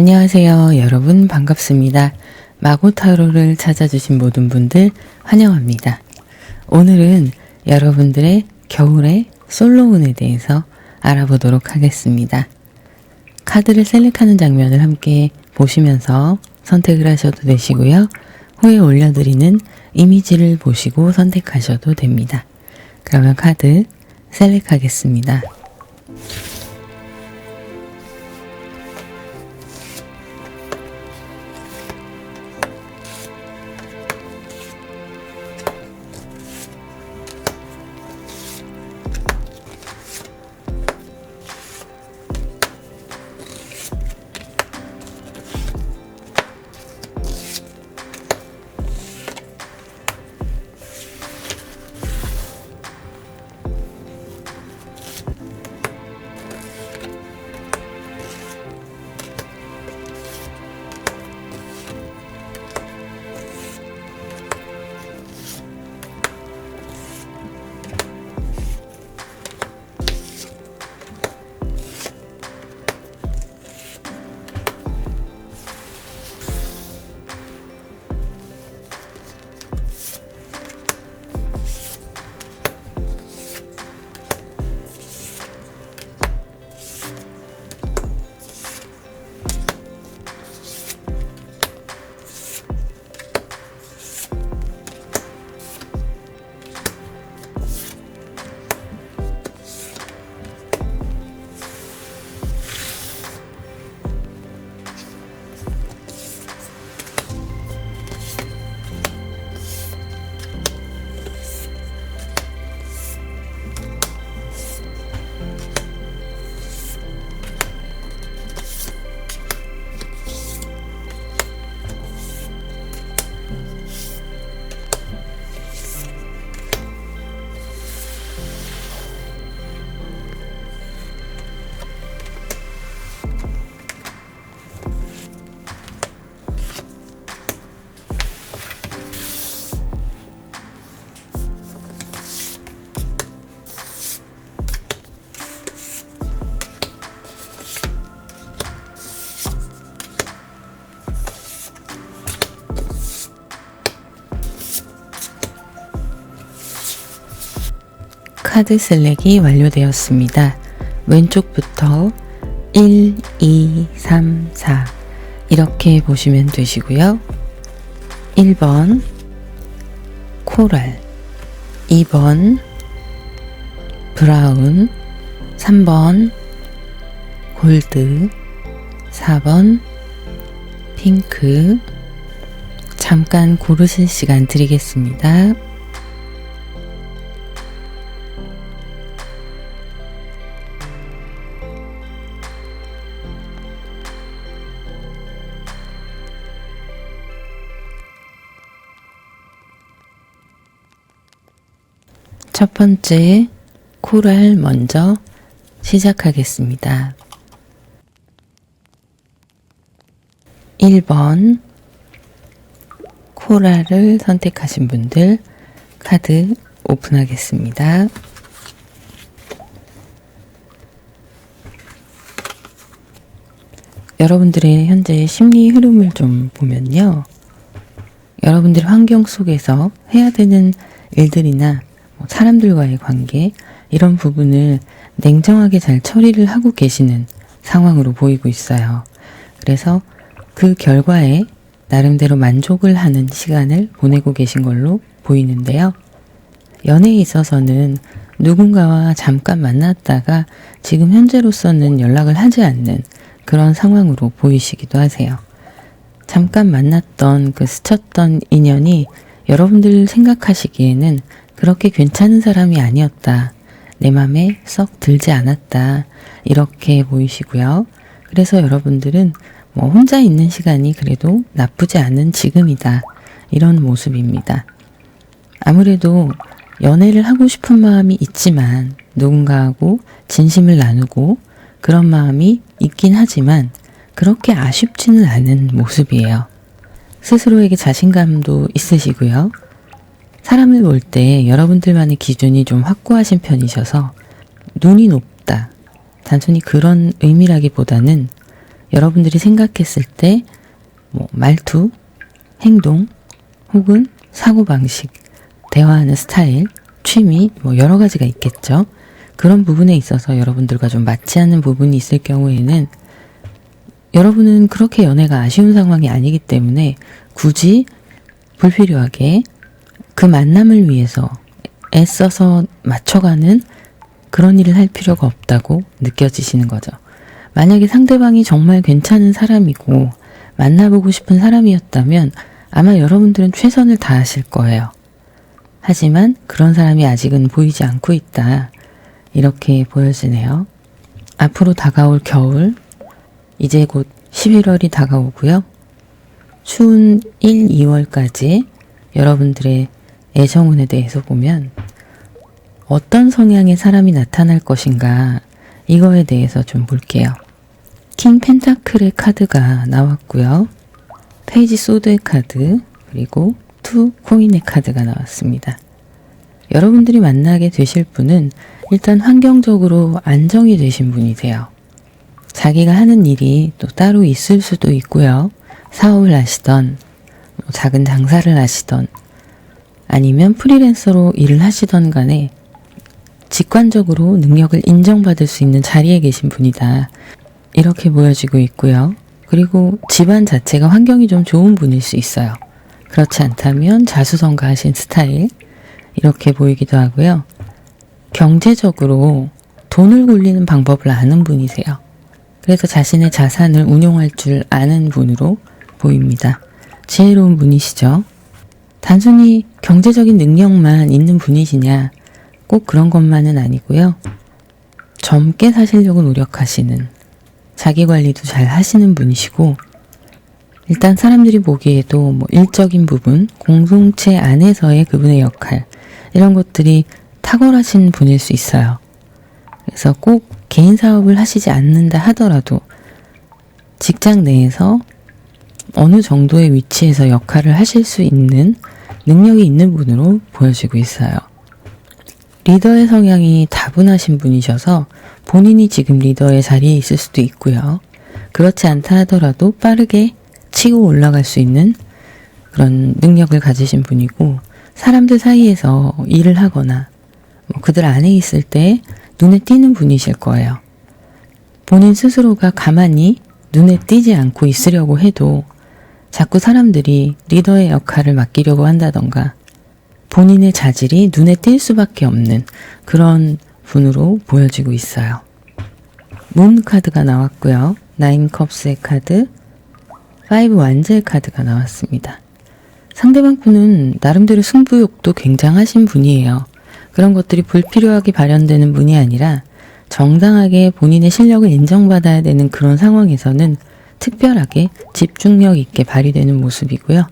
안녕하세요. 여러분 반갑습니다. 마고타로를 찾아주신 모든 분들 환영합니다. 오늘은 여러분들의 겨울의 솔로운에 대해서 알아보도록 하겠습니다. 카드를 셀렉하는 장면을 함께 보시면서 선택을 하셔도 되시고요. 후에 올려드리는 이미지를 보시고 선택하셔도 됩니다. 그러면 카드 셀렉하겠습니다. 카드 셀렉이 완료되었습니다. 왼쪽부터 1, 2, 3, 4 이렇게 보시면 되시고요. 1번 코랄, 2번 브라운, 3번 골드, 4번 핑크. 잠깐 고르실 시간 드리겠습니다. 첫 번째 코랄 먼저 시작하겠습니다. 1번 코랄을 선택하신 분들 카드 오픈하겠습니다. 여러분들의 현재 심리 흐름을 좀 보면요. 여러분들의 환경 속에서 해야 되는 일들이나 사람들과의 관계 이런 부분을 냉정하게 잘 처리를 하고 계시는 상황으로 보이고 있어요. 그래서 그 결과에 나름대로 만족을 하는 시간을 보내고 계신 걸로 보이는데요. 연애에 있어서는 누군가와 잠깐 만났다가 지금 현재로서는 연락을 하지 않는 그런 상황으로 보이시기도 하세요. 잠깐 만났던 그 스쳤던 인연이 여러분들 생각하시기에는 그렇게 괜찮은 사람이 아니었다. 내 맘에 썩 들지 않았다. 이렇게 보이시고요. 그래서 여러분들은 혼자 있는 시간이 그래도 나쁘지 않은 지금이다. 이런 모습입니다. 아무래도 연애를 하고 싶은 마음이 있지만 누군가하고 진심을 나누고 그런 마음이 있긴 하지만 그렇게 아쉽지는 않은 모습이에요. 스스로에게 자신감도 있으시고요. 사람을 볼 때 여러분들만의 기준이 좀 확고하신 편이셔서 눈이 높다. 단순히 그런 의미라기보다는 여러분들이 생각했을 때 말투, 행동, 혹은 사고방식, 대화하는 스타일, 취미, 여러 가지가 있겠죠. 그런 부분에 있어서 여러분들과 좀 맞지 않는 부분이 있을 경우에는 여러분은 그렇게 연애가 아쉬운 상황이 아니기 때문에 굳이 불필요하게 그 만남을 위해서 애써서 맞춰가는 그런 일을 할 필요가 없다고 느껴지시는 거죠. 만약에 상대방이 정말 괜찮은 사람이고 만나보고 싶은 사람이었다면 아마 여러분들은 최선을 다하실 거예요. 하지만 그런 사람이 아직은 보이지 않고 있다. 이렇게 보여지네요. 앞으로 다가올 겨울, 이제 곧 11월이 다가오고요. 추운 1, 2월까지 여러분들의 애정운에 대해서 보면 어떤 성향의 사람이 나타날 것인가, 이거에 대해서 좀 볼게요. 킹 펜타클의 카드가 나왔고요. 페이지 소드의 카드, 그리고 투 코인의 카드가 나왔습니다. 여러분들이 만나게 되실 분은 일단 환경적으로 안정이 되신 분이세요. 자기가 하는 일이 또 따로 있을 수도 있고요. 사업을 하시던, 작은 장사를 하시던, 아니면 프리랜서로 일을 하시던 간에 직관적으로 능력을 인정받을 수 있는 자리에 계신 분이다. 이렇게 보여지고 있고요. 그리고 집안 자체가 환경이 좀 좋은 분일 수 있어요. 그렇지 않다면 자수성가하신 스타일, 이렇게 보이기도 하고요. 경제적으로 돈을 굴리는 방법을 아는 분이세요. 그래서 자신의 자산을 운용할 줄 아는 분으로 보입니다. 지혜로운 분이시죠. 단순히 경제적인 능력만 있는 분이시냐, 꼭 그런 것만은 아니고요. 젊게 사시려고 노력하시는, 자기관리도 잘 하시는 분이시고, 일단 사람들이 보기에도 일적인 부분, 공동체 안에서의 그분의 역할, 이런 것들이 탁월하신 분일 수 있어요. 그래서 꼭 개인 사업을 하시지 않는다 하더라도 직장 내에서 어느 정도의 위치에서 역할을 하실 수 있는 능력이 있는 분으로 보여지고 있어요. 리더의 성향이 다분하신 분이셔서 본인이 지금 리더의 자리에 있을 수도 있고요. 그렇지 않다 하더라도 빠르게 치고 올라갈 수 있는 그런 능력을 가지신 분이고, 사람들 사이에서 일을 하거나 그들 안에 있을 때 눈에 띄는 분이실 거예요. 본인 스스로가 가만히 눈에 띄지 않고 있으려고 해도 자꾸 사람들이 리더의 역할을 맡기려고 한다던가 본인의 자질이 눈에 띌 수밖에 없는 그런 분으로 보여지고 있어요. 문 카드가 나왔고요. 나인 컵스의 카드, 파이브 완즈의 카드가 나왔습니다. 상대방 분은 나름대로 승부욕도 굉장하신 분이에요. 그런 것들이 불필요하게 발현되는 분이 아니라 정당하게 본인의 실력을 인정받아야 되는 그런 상황에서는 특별하게 집중력 있게 발휘되는 모습이고요.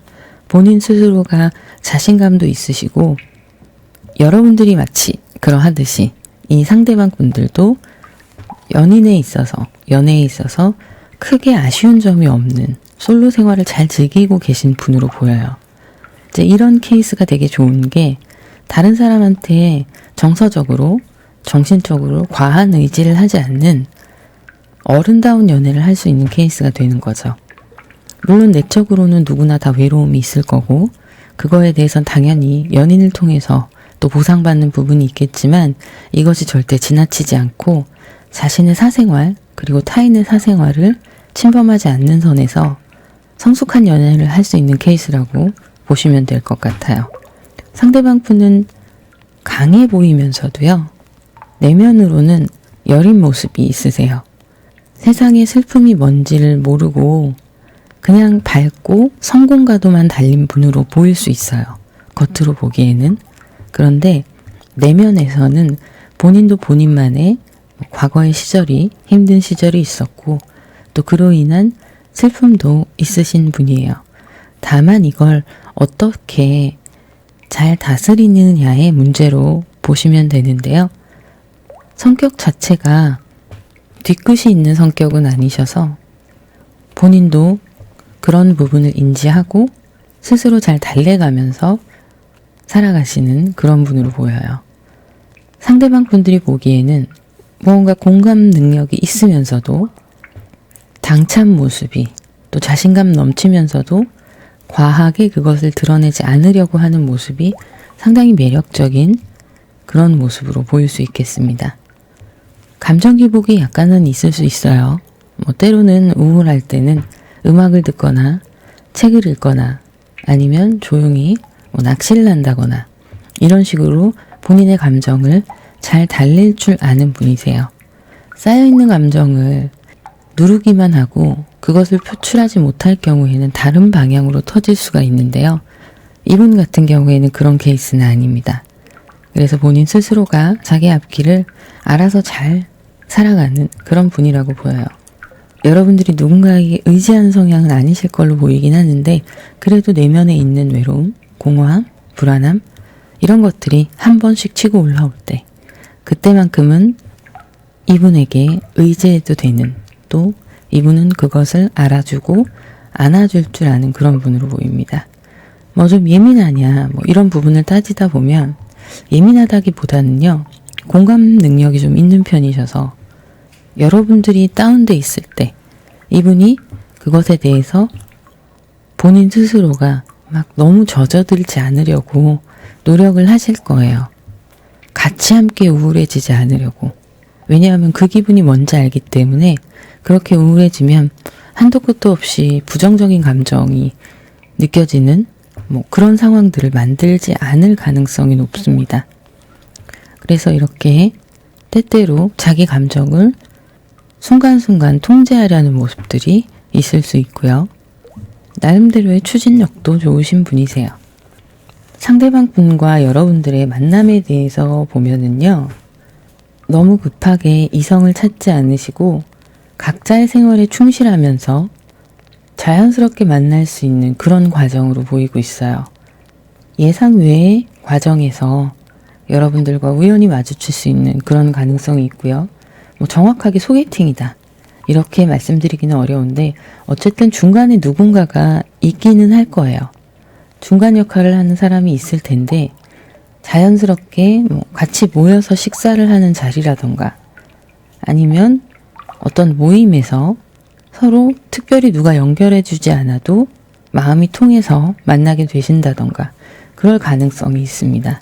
본인 스스로가 자신감도 있으시고, 여러분들이 마치 그러하듯이 이 상대방 분들도 연애에 있어서 크게 아쉬운 점이 없는 솔로 생활을 잘 즐기고 계신 분으로 보여요. 이제 이런 케이스가 되게 좋은 게, 다른 사람한테 정서적으로, 정신적으로 과한 의지를 하지 않는 어른다운 연애를 할 수 있는 케이스가 되는 거죠. 물론 내적으로는 누구나 다 외로움이 있을 거고, 그거에 대해선 당연히 연인을 통해서 또 보상받는 부분이 있겠지만, 이것이 절대 지나치지 않고 자신의 사생활, 그리고 타인의 사생활을 침범하지 않는 선에서 성숙한 연애를 할 수 있는 케이스라고 보시면 될 것 같아요. 상대방 분은 강해 보이면서도요, 내면으로는 여린 모습이 있으세요. 세상에 슬픔이 뭔지를 모르고 그냥 밝고 성공가도만 달린 분으로 보일 수 있어요. 겉으로 보기에는. 그런데 내면에서는 본인도 본인만의 과거의 시절이, 힘든 시절이 있었고, 또 그로 인한 슬픔도 있으신 분이에요. 다만 이걸 어떻게 잘 다스리느냐의 문제로 보시면 되는데요. 성격 자체가 뒤끝이 있는 성격은 아니셔서 본인도 그런 부분을 인지하고 스스로 잘 달래가면서 살아가시는 그런 분으로 보여요. 상대방 분들이 보기에는 무언가 공감 능력이 있으면서도 당찬 모습이, 또 자신감 넘치면서도 과하게 그것을 드러내지 않으려고 하는 모습이 상당히 매력적인 그런 모습으로 보일 수 있겠습니다. 감정 기복이 약간은 있을 수 있어요. 때로는 우울할 때는 음악을 듣거나 책을 읽거나 아니면 조용히 낚시를 한다거나 이런 식으로 본인의 감정을 잘 달랠 줄 아는 분이세요. 쌓여있는 감정을 누르기만 하고 그것을 표출하지 못할 경우에는 다른 방향으로 터질 수가 있는데요. 이분 같은 경우에는 그런 케이스는 아닙니다. 그래서 본인 스스로가 자기 앞길을 알아서 잘 살아가는 그런 분이라고 보여요. 여러분들이 누군가에게 의지하는 성향은 아니실 걸로 보이긴 하는데 그래도 내면에 있는 외로움, 공허함, 불안함 이런 것들이 한 번씩 치고 올라올 때 그때만큼은 이분에게 의지해도 되는, 또 이분은 그것을 알아주고 안아줄 줄 아는 그런 분으로 보입니다. 좀 예민하냐 이런 부분을 따지다 보면 예민하다기보다는요, 공감 능력이 좀 있는 편이셔서 여러분들이 다운돼 있을 때 이분이 그것에 대해서 본인 스스로가 막 너무 젖어들지 않으려고 노력을 하실 거예요. 같이 함께 우울해지지 않으려고. 왜냐하면 그 기분이 뭔지 알기 때문에 그렇게 우울해지면 한도 끝도 없이 부정적인 감정이 느껴지는 그런 상황들을 만들지 않을 가능성이 높습니다. 그래서 이렇게 때때로 자기 감정을 순간순간 통제하려는 모습들이 있을 수 있고요. 나름대로의 추진력도 좋으신 분이세요. 상대방 분과 여러분들의 만남에 대해서 보면은요, 너무 급하게 이성을 찾지 않으시고 각자의 생활에 충실하면서 자연스럽게 만날 수 있는 그런 과정으로 보이고 있어요. 예상 외의 과정에서 여러분들과 우연히 마주칠 수 있는 그런 가능성이 있고요. 정확하게 소개팅이다 이렇게 말씀드리기는 어려운데 어쨌든 중간에 누군가가 있기는 할 거예요. 중간 역할을 하는 사람이 있을 텐데 자연스럽게 같이 모여서 식사를 하는 자리라던가 아니면 어떤 모임에서 서로 특별히 누가 연결해 주지 않아도 마음이 통해서 만나게 되신다던가 그럴 가능성이 있습니다.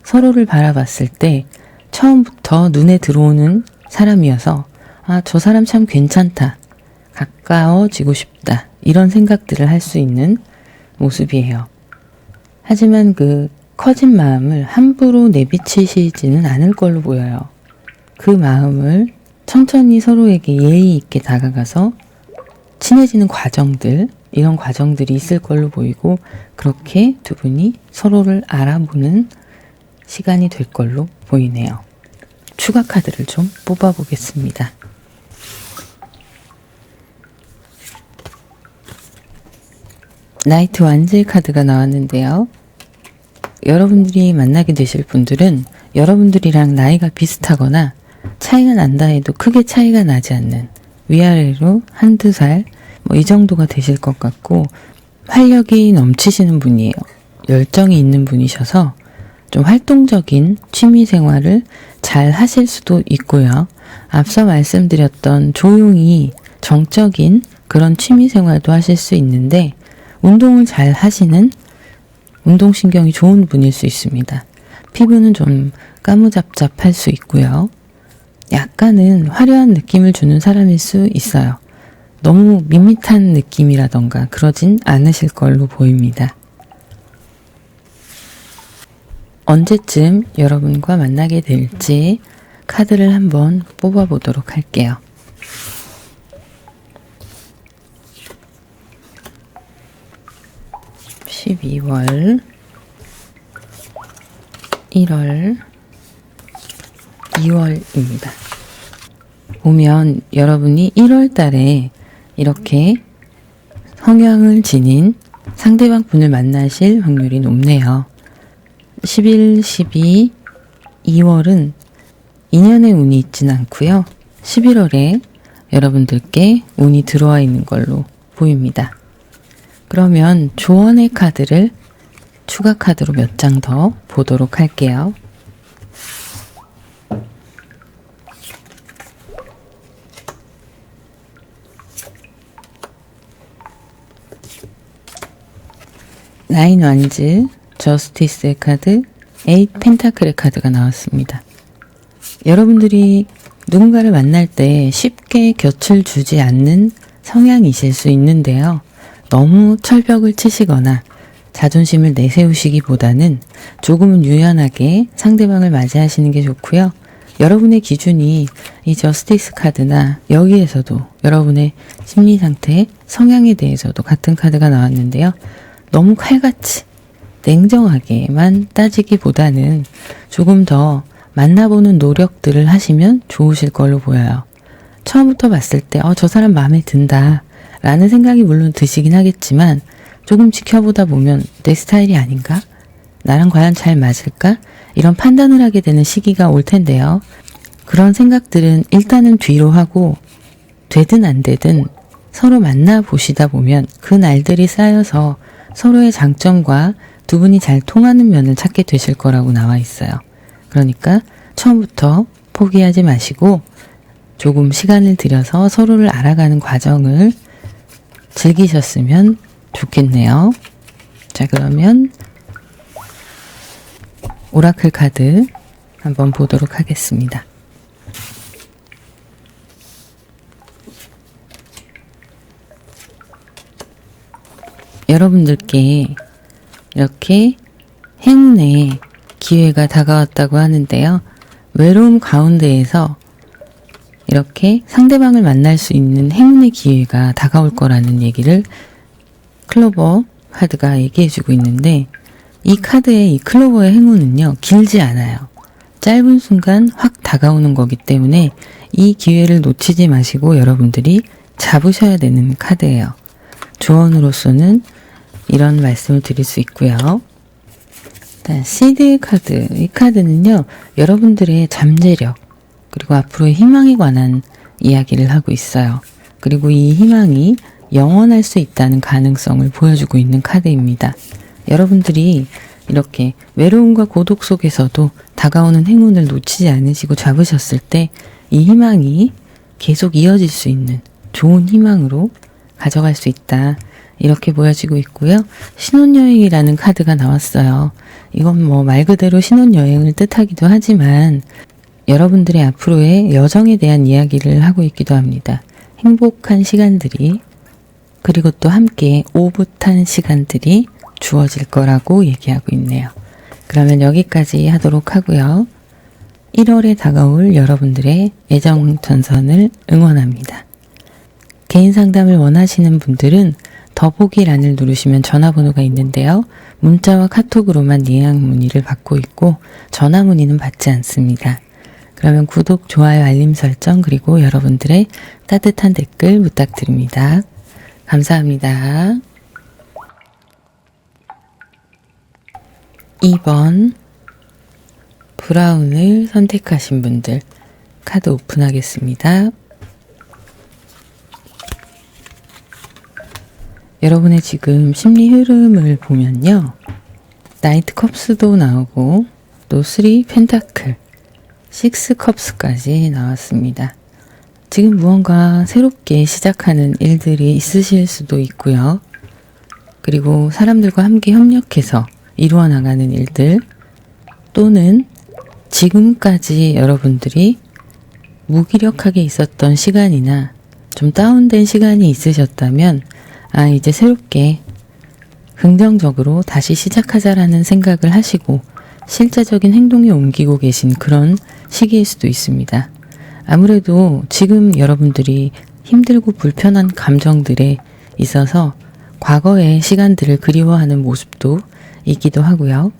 서로를 바라봤을 때 처음부터 눈에 들어오는 사람이어서 저 사람 참 괜찮다, 가까워지고 싶다 이런 생각들을 할 수 있는 모습이에요. 하지만 그 커진 마음을 함부로 내비치시지는 않을 걸로 보여요. 그 마음을 천천히 서로에게 예의 있게 다가가서 친해지는 과정들, 이런 과정들이 있을 걸로 보이고 그렇게 두 분이 서로를 알아보는 시간이 될 걸로 보이네요. 추가 카드를 좀 뽑아보겠습니다. 나이트 완질 카드가 나왔는데요. 여러분들이 만나게 되실 분들은 여러분들이랑 나이가 비슷하거나 차이가 난다 해도 크게 차이가 나지 않는 위아래로 한두 살 이 정도가 되실 것 같고 활력이 넘치시는 분이에요. 열정이 있는 분이셔서 좀 활동적인 취미 생활을 잘 하실 수도 있고요. 앞서 말씀드렸던 조용히 정적인 그런 취미 생활도 하실 수 있는데 운동을 잘 하시는 운동신경이 좋은 분일 수 있습니다. 피부는 좀 까무잡잡할 수 있고요. 약간은 화려한 느낌을 주는 사람일 수 있어요. 너무 밋밋한 느낌이라던가 그러진 않으실 걸로 보입니다. 언제쯤 여러분과 만나게 될지 카드를 한번 뽑아보도록 할게요. (12월) (1월) (2월입니다) 보면 여러분이 1월 달에 이렇게 성향을 지닌 상대방 분을 만나실 확률이 높네요. 11, 12, 2월은 인연의 운이 있진 않고요. 11월에 여러분들께 운이 들어와 있는 걸로 보입니다. 그러면 조언의 카드를 추가 카드로 몇 장 더 보도록 할게요. 나인 완즈, 저스티스의 카드, 8 펜타클의 카드가 나왔습니다. 여러분들이 누군가를 만날 때 쉽게 곁을 주지 않는 성향이실 수 있는데요. 너무 철벽을 치시거나 자존심을 내세우시기보다는 조금은 유연하게 상대방을 맞이하시는 게 좋고요. 여러분의 기준이 이 저스티스 카드나 여기에서도 여러분의 심리 상태, 성향에 대해서도 같은 카드가 나왔는데요. 너무 칼같이 냉정하게만 따지기보다는 조금 더 만나보는 노력들을 하시면 좋으실 걸로 보여요. 처음부터 봤을 때 저 사람 마음에 든다 라는 생각이 물론 드시긴 하겠지만 조금 지켜보다 보면 내 스타일이 아닌가? 나랑 과연 잘 맞을까? 이런 판단을 하게 되는 시기가 올 텐데요. 그런 생각들은 일단은 뒤로 하고 되든 안 되든 서로 만나보시다 보면 그 날들이 쌓여서 서로의 장점과 두 분이 잘 통하는 면을 찾게 되실 거라고 나와 있어요. 그러니까 처음부터 포기하지 마시고 조금 시간을 들여서 서로를 알아가는 과정을 즐기셨으면 좋겠네요. 자, 그러면 오라클 카드 한번 보도록 하겠습니다. 여러분들께 이렇게 행운의 기회가 다가왔다고 하는데요. 외로움 가운데에서 이렇게 상대방을 만날 수 있는 행운의 기회가 다가올 거라는 얘기를 클로버 카드가 얘기해주고 있는데, 이 카드의 이 클로버의 행운은요, 길지 않아요. 짧은 순간 확 다가오는 거기 때문에 이 기회를 놓치지 마시고 여러분들이 잡으셔야 되는 카드예요. 조언으로서는 이런 말씀을 드릴 수 있고요. 시드 카드, 이 카드는요, 여러분들의 잠재력 그리고 앞으로의 희망에 관한 이야기를 하고 있어요. 그리고 이 희망이 영원할 수 있다는 가능성을 보여주고 있는 카드입니다. 여러분들이 이렇게 외로움과 고독 속에서도 다가오는 행운을 놓치지 않으시고 잡으셨을 때 이 희망이 계속 이어질 수 있는 좋은 희망으로 가져갈 수 있다. 이렇게 보여지고 있고요. 신혼여행이라는 카드가 나왔어요. 이건 뭐 말 그대로 신혼여행을 뜻하기도 하지만 여러분들의 앞으로의 여정에 대한 이야기를 하고 있기도 합니다. 행복한 시간들이, 그리고 또 함께 오붓한 시간들이 주어질 거라고 얘기하고 있네요. 그러면 여기까지 하도록 하고요. 1월에 다가올 여러분들의 애정 전선을 응원합니다. 개인 상담을 원하시는 분들은 더보기란을 누르시면 전화번호가 있는데요. 문자와 카톡으로만 예약 문의를 받고 있고 전화 문의는 받지 않습니다. 그러면 구독, 좋아요, 알림 설정, 그리고 여러분들의 따뜻한 댓글 부탁드립니다. 감사합니다. 2번 브라운을 선택하신 분들 카드 오픈하겠습니다. 여러분의 지금 심리 흐름을 보면요. 나이트 컵스도 나오고 또 3 펜타클, 6 컵스까지 나왔습니다. 지금 무언가 새롭게 시작하는 일들이 있으실 수도 있고요. 그리고 사람들과 함께 협력해서 이루어 나가는 일들, 또는 지금까지 여러분들이 무기력하게 있었던 시간이나 좀 다운된 시간이 있으셨다면 이제 새롭게 긍정적으로 다시 시작하자라는 생각을 하시고 실제적인 행동에 옮기고 계신 그런 시기일 수도 있습니다. 아무래도 지금 여러분들이 힘들고 불편한 감정들에 있어서 과거의 시간들을 그리워하는 모습도 있기도 하고요.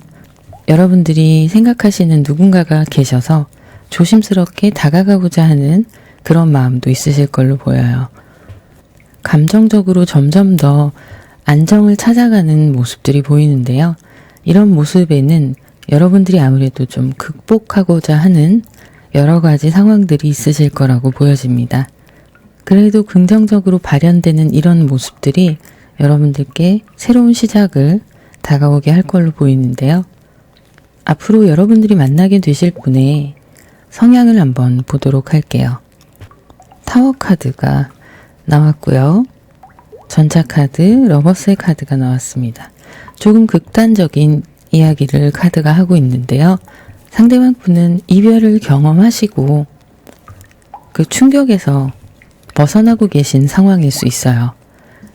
여러분들이 생각하시는 누군가가 계셔서 조심스럽게 다가가고자 하는 그런 마음도 있으실 걸로 보여요. 감정적으로 점점 더 안정을 찾아가는 모습들이 보이는데요. 이런 모습에는 여러분들이 아무래도 좀 극복하고자 하는 여러 가지 상황들이 있으실 거라고 보여집니다. 그래도 긍정적으로 발현되는 이런 모습들이 여러분들께 새로운 시작을 다가오게 할 걸로 보이는데요. 앞으로 여러분들이 만나게 되실 분의 성향을 한번 보도록 할게요. 타워 카드가 나왔고요. 전차카드, 러버스의 카드가 나왔습니다. 조금 극단적인 이야기를 카드가 하고 있는데요. 상대방 분은 이별을 경험하시고 그 충격에서 벗어나고 계신 상황일 수 있어요.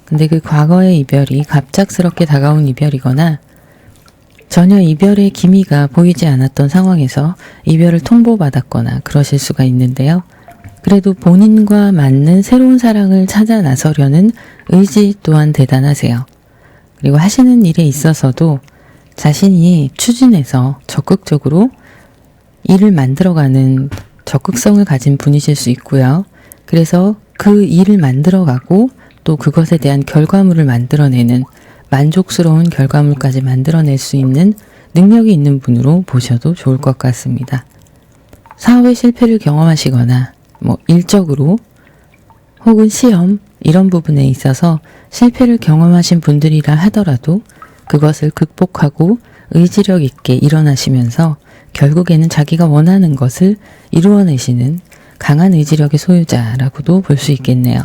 근데 그 과거의 이별이 갑작스럽게 다가온 이별이거나 전혀 이별의 기미가 보이지 않았던 상황에서 이별을 통보받았거나 그러실 수가 있는데요. 그래도 본인과 맞는 새로운 사랑을 찾아 나서려는 의지 또한 대단하세요. 그리고 하시는 일에 있어서도 자신이 추진해서 적극적으로 일을 만들어가는 적극성을 가진 분이실 수 있고요. 그래서 그 일을 만들어가고 또 그것에 대한 결과물을 만들어내는 만족스러운 결과물까지 만들어낼 수 있는 능력이 있는 분으로 보셔도 좋을 것 같습니다. 사업의 실패를 경험하시거나 일적으로 혹은 시험 이런 부분에 있어서 실패를 경험하신 분들이라 하더라도 그것을 극복하고 의지력 있게 일어나시면서 결국에는 자기가 원하는 것을 이루어내시는 강한 의지력의 소유자라고도 볼 수 있겠네요.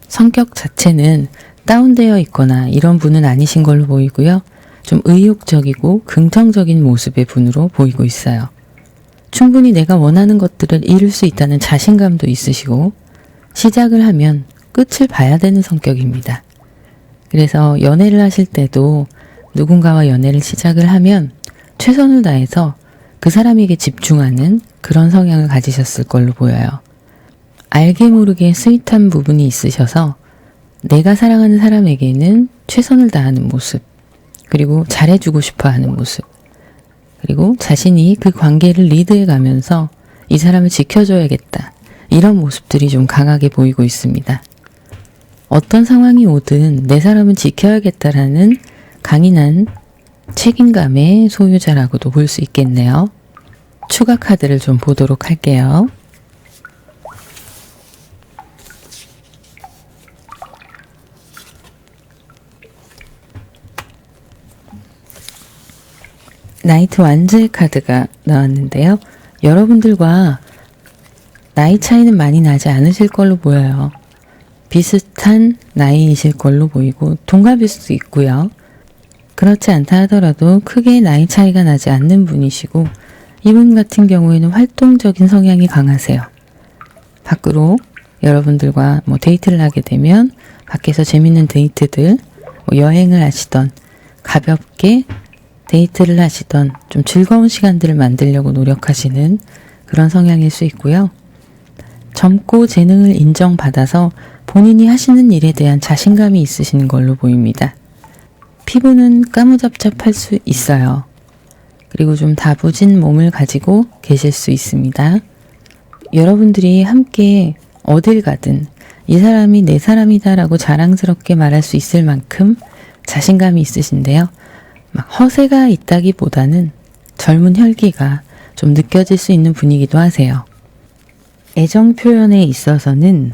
성격 자체는 다운되어 있거나 이런 분은 아니신 걸로 보이고요. 좀 의욕적이고 긍정적인 모습의 분으로 보이고 있어요. 충분히 내가 원하는 것들을 이룰 수 있다는 자신감도 있으시고 시작을 하면 끝을 봐야 되는 성격입니다. 그래서 연애를 하실 때도 누군가와 연애를 시작을 하면 최선을 다해서 그 사람에게 집중하는 그런 성향을 가지셨을 걸로 보여요. 알게 모르게 스윗한 부분이 있으셔서 내가 사랑하는 사람에게는 최선을 다하는 모습, 그리고 잘해주고 싶어하는 모습, 그리고 자신이 그 관계를 리드해 가면서 이 사람을 지켜줘야겠다. 이런 모습들이 좀 강하게 보이고 있습니다. 어떤 상황이 오든 내 사람은 지켜야겠다라는 강인한 책임감의 소유자라고도 볼 수 있겠네요. 추가 카드를 좀 보도록 할게요. 나이트 완즈의 카드가 나왔는데요. 여러분들과 나이 차이는 많이 나지 않으실 걸로 보여요. 비슷한 나이이실 걸로 보이고 동갑일 수도 있고요. 그렇지 않다 하더라도 크게 나이 차이가 나지 않는 분이시고 이분 같은 경우에는 활동적인 성향이 강하세요. 밖으로 여러분들과 데이트를 하게 되면 밖에서 재밌는 데이트들, 여행을 하시던 가볍게 데이트를 하시던 좀 즐거운 시간들을 만들려고 노력하시는 그런 성향일 수 있고요. 젊고 재능을 인정받아서 본인이 하시는 일에 대한 자신감이 있으신 걸로 보입니다. 피부는 까무잡잡할 수 있어요. 그리고 좀 다부진 몸을 가지고 계실 수 있습니다. 여러분들이 함께 어딜 가든 이 사람이 내 사람이다 라고 자랑스럽게 말할 수 있을 만큼 자신감이 있으신데요. 막 허세가 있다기보다는 젊은 혈기가 좀 느껴질 수 있는 분이기도 하세요. 애정 표현에 있어서는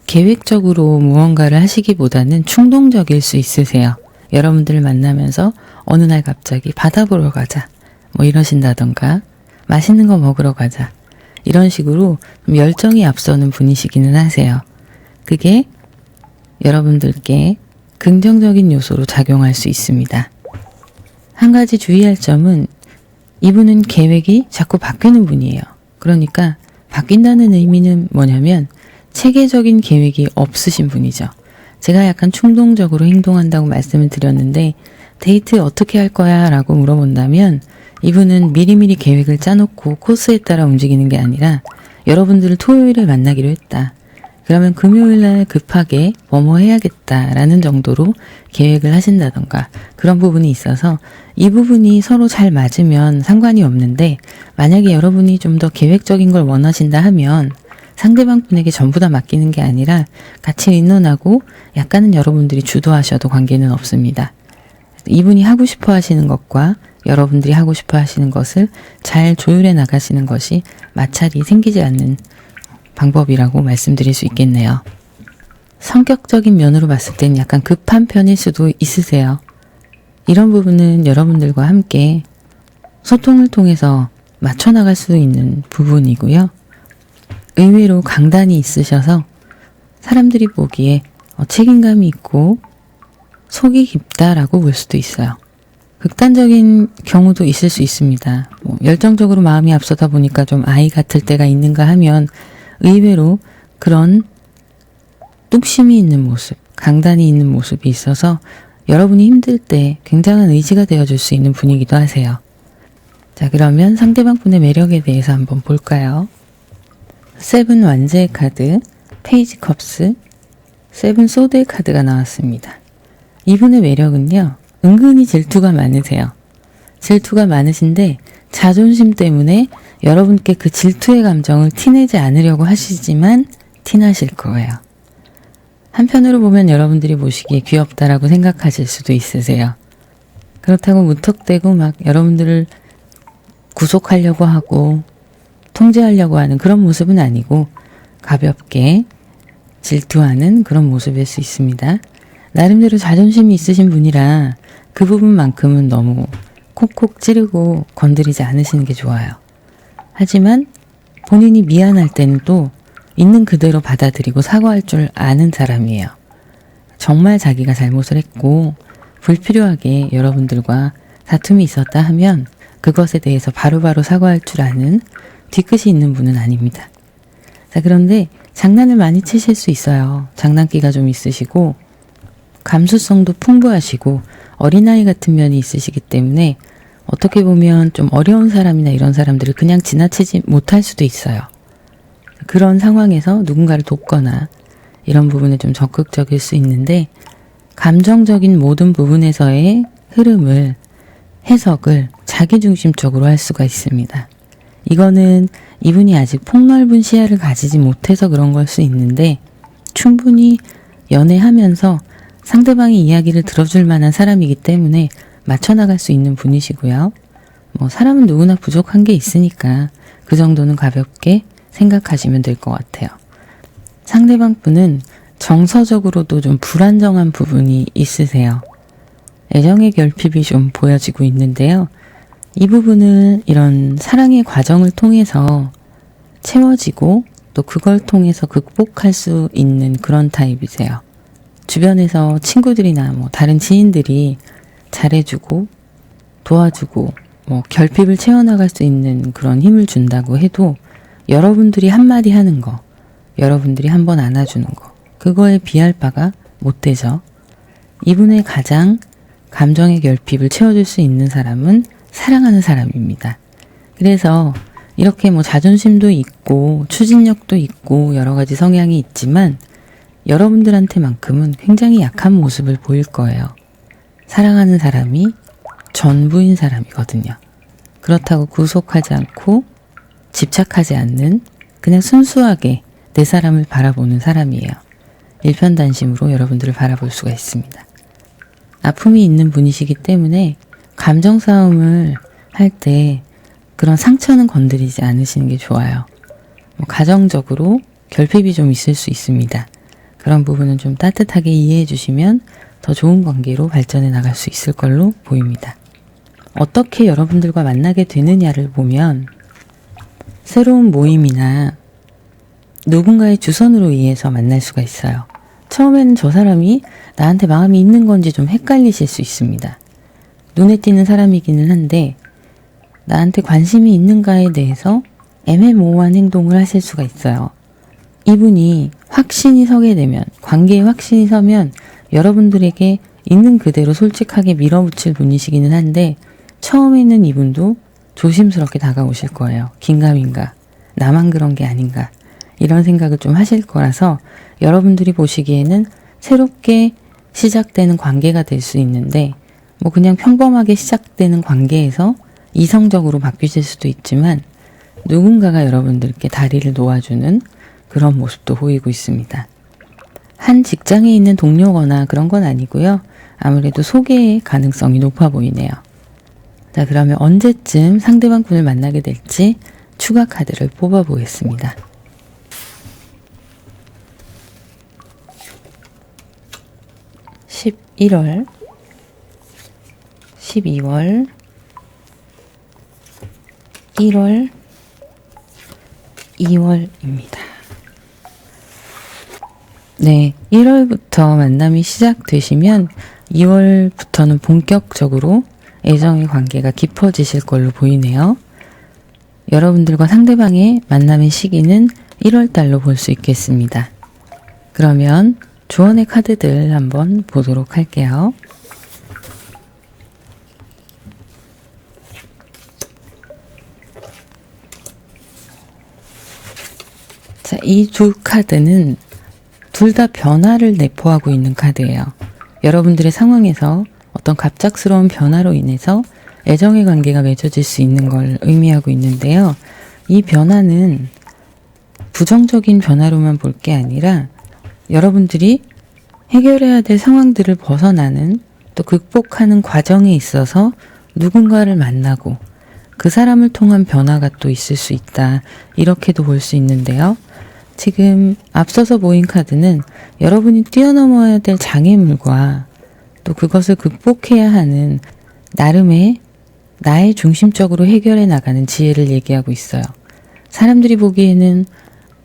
계획적으로 무언가를 하시기보다는 충동적일 수 있으세요. 여러분들을 만나면서 어느 날 갑자기 바다 보러 가자 이러신다던가 맛있는 거 먹으러 가자 이런 식으로 좀 열정이 앞서는 분이시기는 하세요. 그게 여러분들께 긍정적인 요소로 작용할 수 있습니다. 한 가지 주의할 점은 이분은 계획이 자꾸 바뀌는 분이에요. 그러니까 바뀐다는 의미는 뭐냐면 체계적인 계획이 없으신 분이죠. 제가 약간 충동적으로 행동한다고 말씀을 드렸는데 데이트 어떻게 할 거야 라고 물어본다면 이분은 미리미리 계획을 짜놓고 코스에 따라 움직이는 게 아니라 여러분들을 토요일에 만나기로 했다. 그러면 금요일날 급하게 뭐뭐 해야겠다라는 정도로 계획을 하신다던가 그런 부분이 있어서 이 부분이 서로 잘 맞으면 상관이 없는데 만약에 여러분이 좀 더 계획적인 걸 원하신다 하면 상대방 분에게 전부 다 맡기는 게 아니라 같이 의논하고 약간은 여러분들이 주도하셔도 관계는 없습니다. 이분이 하고 싶어 하시는 것과 여러분들이 하고 싶어 하시는 것을 잘 조율해 나가시는 것이 마찰이 생기지 않는 방법이라고 말씀드릴 수 있겠네요. 성격적인 면으로 봤을 땐 약간 급한 편일 수도 있으세요. 이런 부분은 여러분들과 함께 소통을 통해서 맞춰나갈 수 있는 부분이고요. 의외로 강단이 있으셔서 사람들이 보기에 책임감이 있고 속이 깊다라고 볼 수도 있어요. 극단적인 경우도 있을 수 있습니다. 열정적으로 마음이 앞서다 보니까 좀 아이 같을 때가 있는가 하면 의외로 그런 뚝심이 있는 모습, 강단이 있는 모습이 있어서 여러분이 힘들 때 굉장한 의지가 되어줄 수 있는 분이기도 하세요. 자, 그러면 상대방 분의 매력에 대해서 한번 볼까요? 세븐 완제의 카드, 페이지 컵스, 세븐 소드의 카드가 나왔습니다. 이분의 매력은요, 은근히 질투가 많으세요. 질투가 많으신데 자존심 때문에 여러분께 그 질투의 감정을 티내지 않으려고 하시지만 티나실 거예요. 한편으로 보면 여러분들이 보시기에 귀엽다라고 생각하실 수도 있으세요. 그렇다고 무턱대고 막 여러분들을 구속하려고 하고 통제하려고 하는 그런 모습은 아니고 가볍게 질투하는 그런 모습일 수 있습니다. 나름대로 자존심이 있으신 분이라 그 부분만큼은 너무 콕콕 찌르고 건드리지 않으시는 게 좋아요. 하지만 본인이 미안할 때는 또 있는 그대로 받아들이고 사과할 줄 아는 사람이에요. 정말 자기가 잘못을 했고 불필요하게 여러분들과 다툼이 있었다 하면 그것에 대해서 바로바로 사과할 줄 아는 뒤끝이 있는 분은 아닙니다. 자, 그런데 장난을 많이 치실 수 있어요. 장난기가 좀 있으시고 감수성도 풍부하시고 어린아이 같은 면이 있으시기 때문에 어떻게 보면 좀 어려운 사람이나 이런 사람들을 그냥 지나치지 못할 수도 있어요. 그런 상황에서 누군가를 돕거나 이런 부분에 좀 적극적일 수 있는데 감정적인 모든 부분에서의 흐름을 해석을 자기중심적으로 할 수가 있습니다. 이거는 이분이 아직 폭넓은 시야를 가지지 못해서 그런 걸 수 있는데 충분히 연애하면서 상대방의 이야기를 들어줄 만한 사람이기 때문에 맞춰나갈 수 있는 분이시고요. 사람은 누구나 부족한 게 있으니까 그 정도는 가볍게 생각하시면 될 것 같아요. 상대방 분은 정서적으로도 좀 불안정한 부분이 있으세요. 애정의 결핍이 좀 보여지고 있는데요. 이 부분은 이런 사랑의 과정을 통해서 채워지고 또 그걸 통해서 극복할 수 있는 그런 타입이세요. 주변에서 친구들이나 다른 지인들이 잘해주고 도와주고 결핍을 채워나갈 수 있는 그런 힘을 준다고 해도 여러분들이 한마디 하는 거, 여러분들이 한번 안아주는 거, 그거에 비할 바가 못 되죠. 이분의 가장 감정의 결핍을 채워줄 수 있는 사람은 사랑하는 사람입니다. 그래서 이렇게 자존심도 있고 추진력도 있고 여러 가지 성향이 있지만 여러분들한테만큼은 굉장히 약한 모습을 보일 거예요. 사랑하는 사람이 전부인 사람이거든요. 그렇다고 구속하지 않고 집착하지 않는 그냥 순수하게 내 사람을 바라보는 사람이에요. 일편단심으로 여러분들을 바라볼 수가 있습니다. 아픔이 있는 분이시기 때문에 감정 싸움을 할 때 그런 상처는 건드리지 않으시는 게 좋아요. 가정적으로 결핍이 좀 있을 수 있습니다. 그런 부분은 좀 따뜻하게 이해해 주시면 더 좋은 관계로 발전해 나갈 수 있을 걸로 보입니다. 어떻게 여러분들과 만나게 되느냐를 보면 새로운 모임이나 누군가의 주선으로 의해서 만날 수가 있어요. 처음에는 저 사람이 나한테 마음이 있는 건지 좀 헷갈리실 수 있습니다. 눈에 띄는 사람이기는 한데 나한테 관심이 있는가에 대해서 애매모호한 행동을 하실 수가 있어요. 이분이 확신이 서게 되면, 관계에 확신이 서면 여러분들에게 있는 그대로 솔직하게 밀어붙일 분이시기는 한데 처음에는 이분도 조심스럽게 다가오실 거예요. 긴가민가, 나만 그런 게 아닌가 이런 생각을 좀 하실 거라서 여러분들이 보시기에는 새롭게 시작되는 관계가 될 수 있는데 그냥 평범하게 시작되는 관계에서 이성적으로 바뀌실 수도 있지만 누군가가 여러분들께 다리를 놓아주는 그런 모습도 보이고 있습니다. 한 직장에 있는 동료거나 그런 건 아니고요. 아무래도 소개의 가능성이 높아 보이네요. 자, 그러면 언제쯤 상대방 분을 만나게 될지 추가 카드를 뽑아 보겠습니다. (11월) (12월) (1월) (2월입니다) 네, 1월부터 만남이 시작되시면 2월부터는 본격적으로 애정의 관계가 깊어지실 걸로 보이네요. 여러분들과 상대방의 만남의 시기는 1월달로 볼 수 있겠습니다. 그러면 조언의 카드들 한번 보도록 할게요. 자, 이 두 카드는 둘 다 변화를 내포하고 있는 카드예요. 여러분들의 상황에서 어떤 갑작스러운 변화로 인해서 애정의 관계가 맺어질 수 있는 걸 의미하고 있는데요. 이 변화는 부정적인 변화로만 볼 게 아니라 여러분들이 해결해야 될 상황들을 벗어나는 또 극복하는 과정에 있어서 누군가를 만나고 그 사람을 통한 변화가 또 있을 수 있다. 이렇게도 볼 수 있는데요. 지금 앞서서 보인 카드는 여러분이 뛰어넘어야 될 장애물과 또 그것을 극복해야 하는 나름의 나의 중심적으로 해결해 나가는 지혜를 얘기하고 있어요. 사람들이 보기에는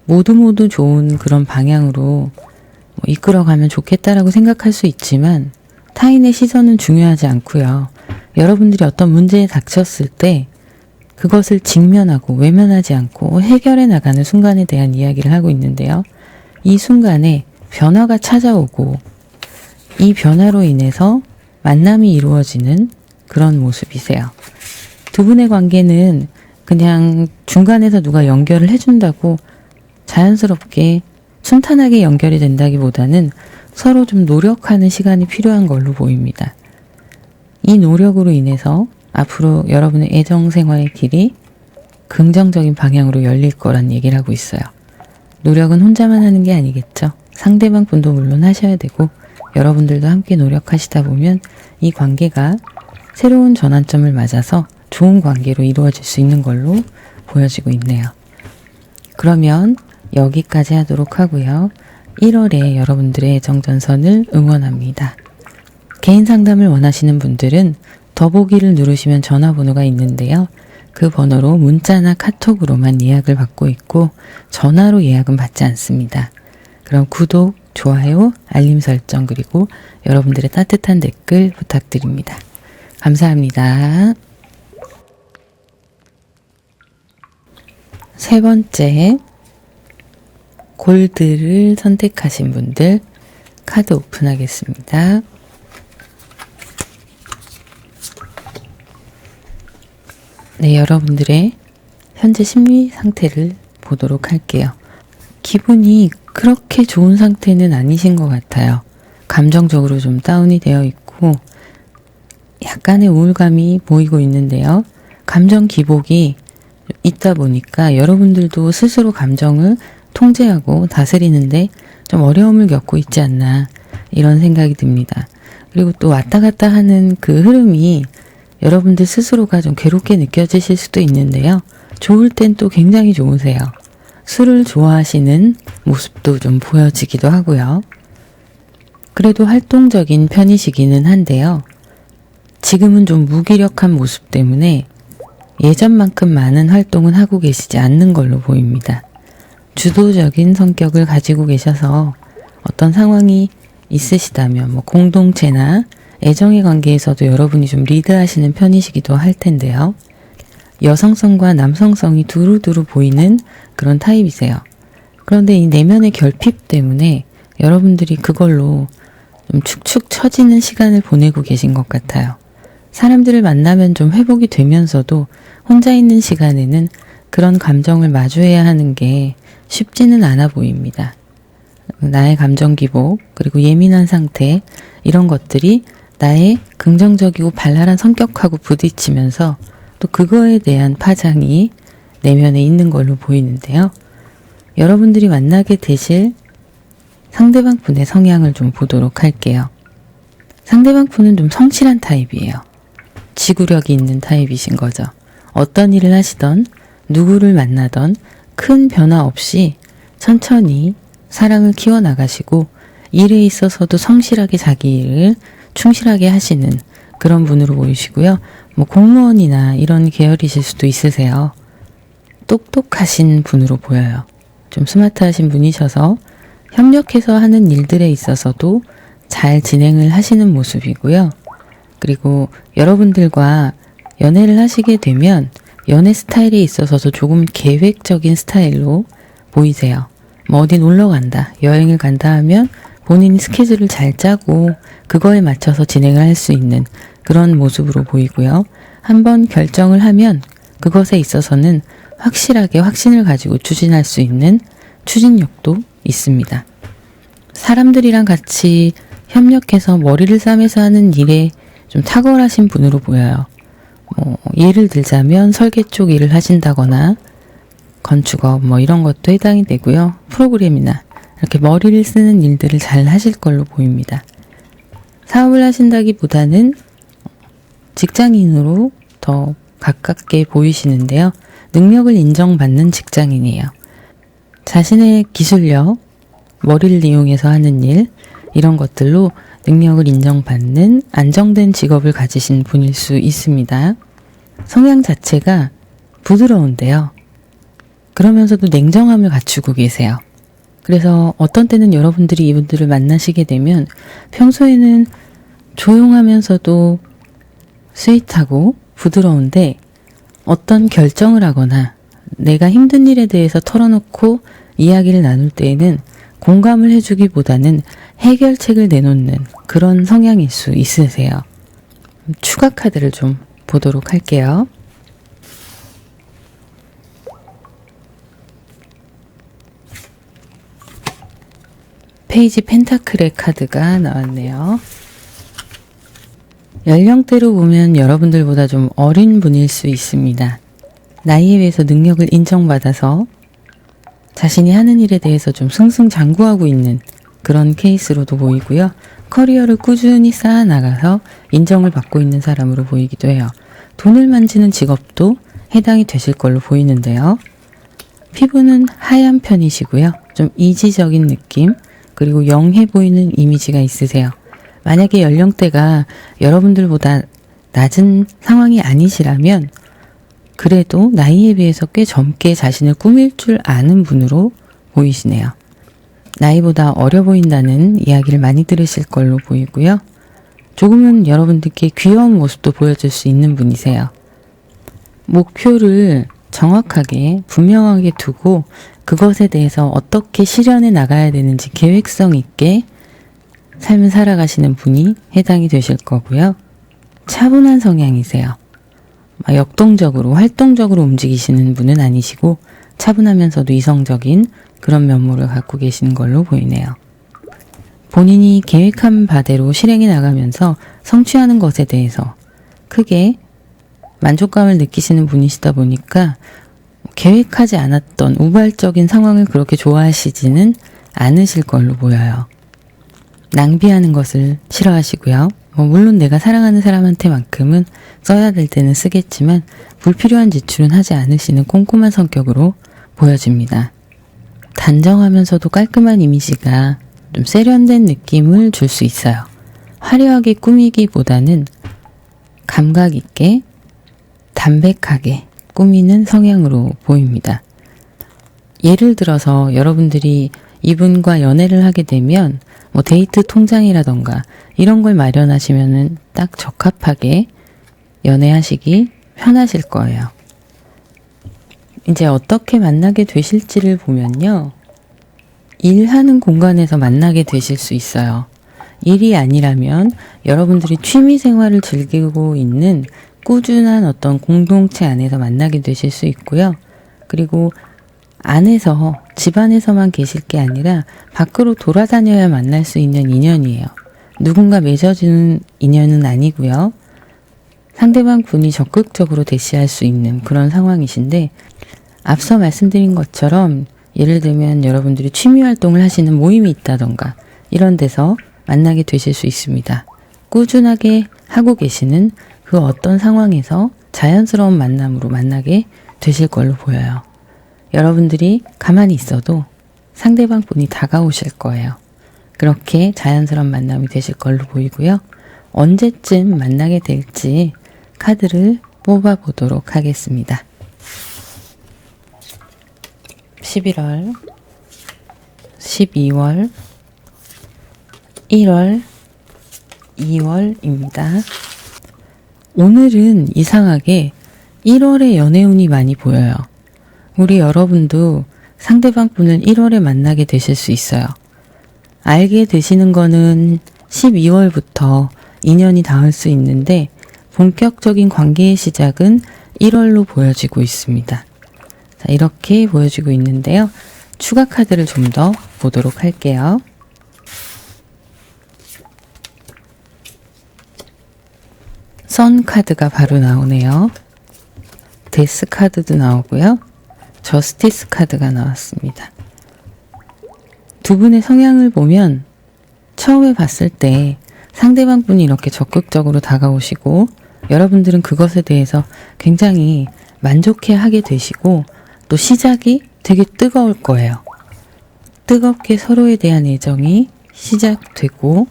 모두 좋은 그런 방향으로 이끌어가면 좋겠다라고 생각할 수 있지만 타인의 시선은 중요하지 않고요. 여러분들이 어떤 문제에 닥쳤을 때 그것을 직면하고 외면하지 않고 해결해 나가는 순간에 대한 이야기를 하고 있는데요. 이 순간에 변화가 찾아오고 이 변화로 인해서 만남이 이루어지는 그런 모습이세요. 두 분의 관계는 그냥 중간에서 누가 연결을 해준다고 자연스럽게 순탄하게 연결이 된다기보다는 서로 좀 노력하는 시간이 필요한 걸로 보입니다. 이 노력으로 인해서 앞으로 여러분의 애정생활의 길이 긍정적인 방향으로 열릴 거란 얘기를 하고 있어요. 노력은 혼자만 하는 게 아니겠죠. 상대방 분도 물론 하셔야 되고 여러분들도 함께 노력하시다 보면 이 관계가 새로운 전환점을 맞아서 좋은 관계로 이루어질 수 있는 걸로 보여지고 있네요. 그러면 여기까지 하도록 하고요. 1월에 여러분들의 애정전선을 응원합니다. 개인 상담을 원하시는 분들은 더보기를 누르시면 전화번호가 있는데요. 그 번호로 문자나 카톡으로만 예약을 받고 있고 전화로 예약은 받지 않습니다. 그럼 구독, 좋아요, 알림 설정 그리고 여러분들의 따뜻한 댓글 부탁드립니다. 감사합니다. 세 번째, 골드를 선택하신 분들 카드 오픈하겠습니다. 네, 여러분들의 현재 심리 상태를 보도록 할게요. 기분이 그렇게 좋은 상태는 아니신 것 같아요. 감정적으로 좀 다운이 되어 있고 약간의 우울감이 보이고 있는데요. 감정 기복이 있다 보니까 여러분들도 스스로 감정을 통제하고 다스리는데 좀 어려움을 겪고 있지 않나 이런 생각이 듭니다. 그리고 또 왔다 갔다 하는 그 흐름이 여러분들 스스로가 좀 괴롭게 느껴지실 수도 있는데요. 좋을 땐 또 굉장히 좋으세요. 술을 좋아하시는 모습도 좀 보여지기도 하고요. 그래도 활동적인 편이시기는 한데요. 지금은 좀 무기력한 모습 때문에 예전만큼 많은 활동은 하고 계시지 않는 걸로 보입니다. 주도적인 성격을 가지고 계셔서 어떤 상황이 있으시다면 공동체나 애정의 관계에서도 여러분이 좀 리드하시는 편이시기도 할 텐데요. 여성성과 남성성이 두루두루 보이는 그런 타입이세요. 그런데 이 내면의 결핍 때문에 여러분들이 그걸로 좀 축축 처지는 시간을 보내고 계신 것 같아요. 사람들을 만나면 좀 회복이 되면서도 혼자 있는 시간에는 그런 감정을 마주해야 하는 게 쉽지는 않아 보입니다. 나의 감정 기복, 그리고 예민한 상태, 이런 것들이 나의 긍정적이고 발랄한 성격하고 부딪히면서 또 그거에 대한 파장이 내면에 있는 걸로 보이는데요. 여러분들이 만나게 되실 상대방 분의 성향을 좀 보도록 할게요. 상대방 분은 좀 성실한 타입이에요. 지구력이 있는 타입이신 거죠. 어떤 일을 하시던 누구를 만나던 큰 변화 없이 천천히 사랑을 키워나가시고 일에 있어서도 성실하게 자기 일을 충실하게 하시는 그런 분으로 보이시고요. 공무원이나 이런 계열이실 수도 있으세요. 똑똑하신 분으로 보여요. 좀 스마트하신 분이셔서 협력해서 하는 일들에 있어서도 잘 진행을 하시는 모습이고요. 그리고 여러분들과 연애를 하시게 되면 연애 스타일에 있어서도 조금 계획적인 스타일로 보이세요. 뭐 어디 놀러 간다, 여행을 간다 하면 본인이 스케줄을 잘 짜고 그거에 맞춰서 진행을 할 수 있는 그런 모습으로 보이고요. 한번 결정을 하면 그것에 있어서는 확실하게 확신을 가지고 추진할 수 있는 추진력도 있습니다. 사람들이랑 같이 협력해서 머리를 싸매서 하는 일에 좀 탁월하신 분으로 보여요. 예를 들자면 설계 쪽 일을 하신다거나 건축업 이런 것도 해당이 되고요. 프로그램이나 이렇게 머리를 쓰는 일들을 잘 하실 걸로 보입니다. 사업을 하신다기보다는 직장인으로 더 가깝게 보이시는데요. 능력을 인정받는 직장인이에요. 자신의 기술력, 머리를 이용해서 하는 일, 이런 것들로 능력을 인정받는 안정된 직업을 가지신 분일 수 있습니다. 성향 자체가 부드러운데요. 그러면서도 냉정함을 갖추고 계세요. 그래서 어떤 때는 여러분들이 이분들을 만나시게 되면 평소에는 조용하면서도 스윗하고 부드러운데 어떤 결정을 하거나 내가 힘든 일에 대해서 털어놓고 이야기를 나눌 때에는 공감을 해주기보다는 해결책을 내놓는 그런 성향일 수 있으세요. 추가 카드를 좀 보도록 할게요. 페이지 펜타클의 카드가 나왔네요. 연령대로 보면 여러분들보다 좀 어린 분일 수 있습니다. 나이에 비해서 능력을 인정받아서 자신이 하는 일에 대해서 좀 승승장구하고 있는 그런 케이스로도 보이고요. 커리어를 꾸준히 쌓아나가서 인정을 받고 있는 사람으로 보이기도 해요. 돈을 만지는 직업도 해당이 되실 걸로 보이는데요. 피부는 하얀 편이시고요. 좀 이지적인 느낌, 그리고 영해 보이는 이미지가 있으세요. 만약에 연령대가 여러분들보다 낮은 상황이 아니시라면 그래도 나이에 비해서 꽤 젊게 자신을 꾸밀 줄 아는 분으로 보이시네요. 나이보다 어려 보인다는 이야기를 많이 들으실 걸로 보이고요. 조금은 여러분들께 귀여운 모습도 보여줄 수 있는 분이세요. 목표를 정확하게 분명하게 두고 그것에 대해서 어떻게 실현해 나가야 되는지 계획성 있게 삶을 살아가시는 분이 해당이 되실 거고요. 차분한 성향이세요. 역동적으로 활동적으로 움직이시는 분은 아니시고 차분하면서도 이성적인 그런 면모를 갖고 계시는 걸로 보이네요. 본인이 계획한 바대로 실행해 나가면서 성취하는 것에 대해서 크게 만족감을 느끼시는 분이시다 보니까 계획하지 않았던 우발적인 상황을 그렇게 좋아하시지는 않으실 걸로 보여요. 낭비하는 것을 싫어하시고요. 물론 내가 사랑하는 사람한테만큼은 써야 될 때는 쓰겠지만 불필요한 지출은 하지 않으시는 꼼꼼한 성격으로 보여집니다. 단정하면서도 깔끔한 이미지가 좀 세련된 느낌을 줄 수 있어요. 화려하게 꾸미기보다는 감각 있게 담백하게 꾸미는 성향으로 보입니다. 예를 들어서 여러분들이 이분과 연애를 하게 되면 데이트 통장이라던가 이런 걸 마련하시면은 딱 적합하게 연애하시기 편하실 거예요. 이제 어떻게 만나게 되실지를 보면요. 일하는 공간에서 만나게 되실 수 있어요. 일이 아니라면 여러분들이 취미 생활을 즐기고 있는 꾸준한 어떤 공동체 안에서 만나게 되실 수 있고요. 그리고 안에서, 집 안에서만 계실 게 아니라 밖으로 돌아다녀야 만날 수 있는 인연이에요. 누군가 맺어주는 인연은 아니고요. 상대방 분이 적극적으로 대시할 수 있는 그런 상황이신데 앞서 말씀드린 것처럼 예를 들면 여러분들이 취미 활동을 하시는 모임이 있다던가 이런 데서 만나게 되실 수 있습니다. 꾸준하게 하고 계시는 그 어떤 상황에서 자연스러운 만남으로 만나게 되실 걸로 보여요. 여러분들이 가만히 있어도 상대방 분이 다가오실 거예요. 그렇게 자연스러운 만남이 되실 걸로 보이고요. 언제쯤 만나게 될지 카드를 뽑아보도록 하겠습니다. 11월 12월, 1월, 2월입니다. 오늘은 이상하게 1월에 연애운이 많이 보여요. 우리 여러분도 상대방 분을 1월에 만나게 되실 수 있어요. 알게 되시는 거는 12월부터 인연이 닿을 수 있는데 본격적인 관계의 시작은 1월로 보여지고 있습니다. 자, 이렇게 보여지고 있는데요. 추가 카드를 좀 더 보도록 할게요. 선 카드가 바로 나오네요. 데스 카드도 나오고요. 저스티스 카드가 나왔습니다. 두 분의 성향을 보면 처음에 봤을 때 상대방 분이 이렇게 적극적으로 다가오시고 여러분들은 그것에 대해서 굉장히 만족해 하게 되시고 또 시작이 되게 뜨거울 거예요. 뜨겁게 서로에 대한 애정이 시작되고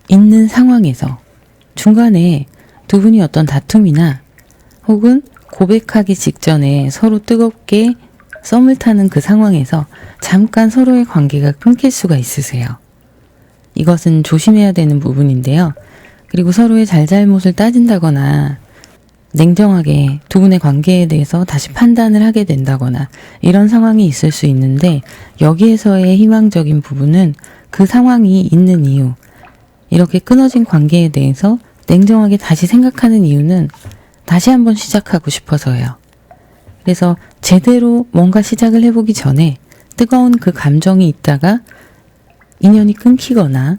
있는 상황에서 중간에 두 분이 어떤 다툼이나 혹은 고백하기 직전에 서로 뜨겁게 썸을 타는 그 상황에서 잠깐 서로의 관계가 끊길 수가 있으세요. 이것은 조심해야 되는 부분인데요. 그리고 서로의 잘잘못을 따진다거나 냉정하게 두 분의 관계에 대해서 다시 판단을 하게 된다거나 이런 상황이 있을 수 있는데 여기에서의 희망적인 부분은 그 상황이 있는 이유, 이렇게 끊어진 관계에 대해서 냉정하게 다시 생각하는 이유는 다시 한번 시작하고 싶어서예요. 그래서 제대로 뭔가 시작을 해보기 전에 뜨거운 그 감정이 있다가 인연이 끊기거나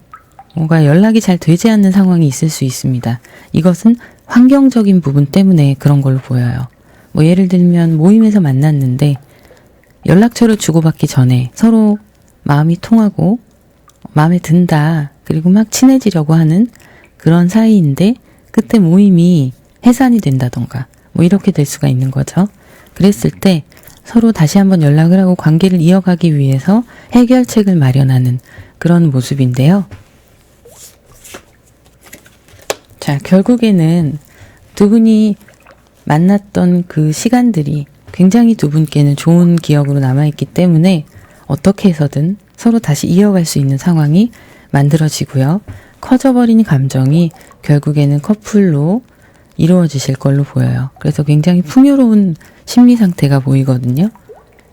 뭔가 연락이 잘 되지 않는 상황이 있을 수 있습니다. 이것은 환경적인 부분 때문에 그런 걸로 보여요. 뭐 예를 들면 모임에서 만났는데 연락처를 주고받기 전에 서로 마음이 통하고 마음에 든다, 그리고 막 친해지려고 하는 그런 사이인데 그때 모임이 해산이 된다던가 뭐 이렇게 될 수가 있는 거죠. 그랬을 때 서로 다시 한번 연락을 하고 관계를 이어가기 위해서 해결책을 마련하는 그런 모습인데요. 자, 결국에는 두 분이 만났던 그 시간들이 굉장히 두 분께는 좋은 기억으로 남아있기 때문에 어떻게 해서든 서로 다시 이어갈 수 있는 상황이 만들어지고요. 커져버린 감정이 결국에는 커플로 이루어지실 걸로 보여요. 그래서 굉장히 풍요로운 심리 상태가 보이거든요.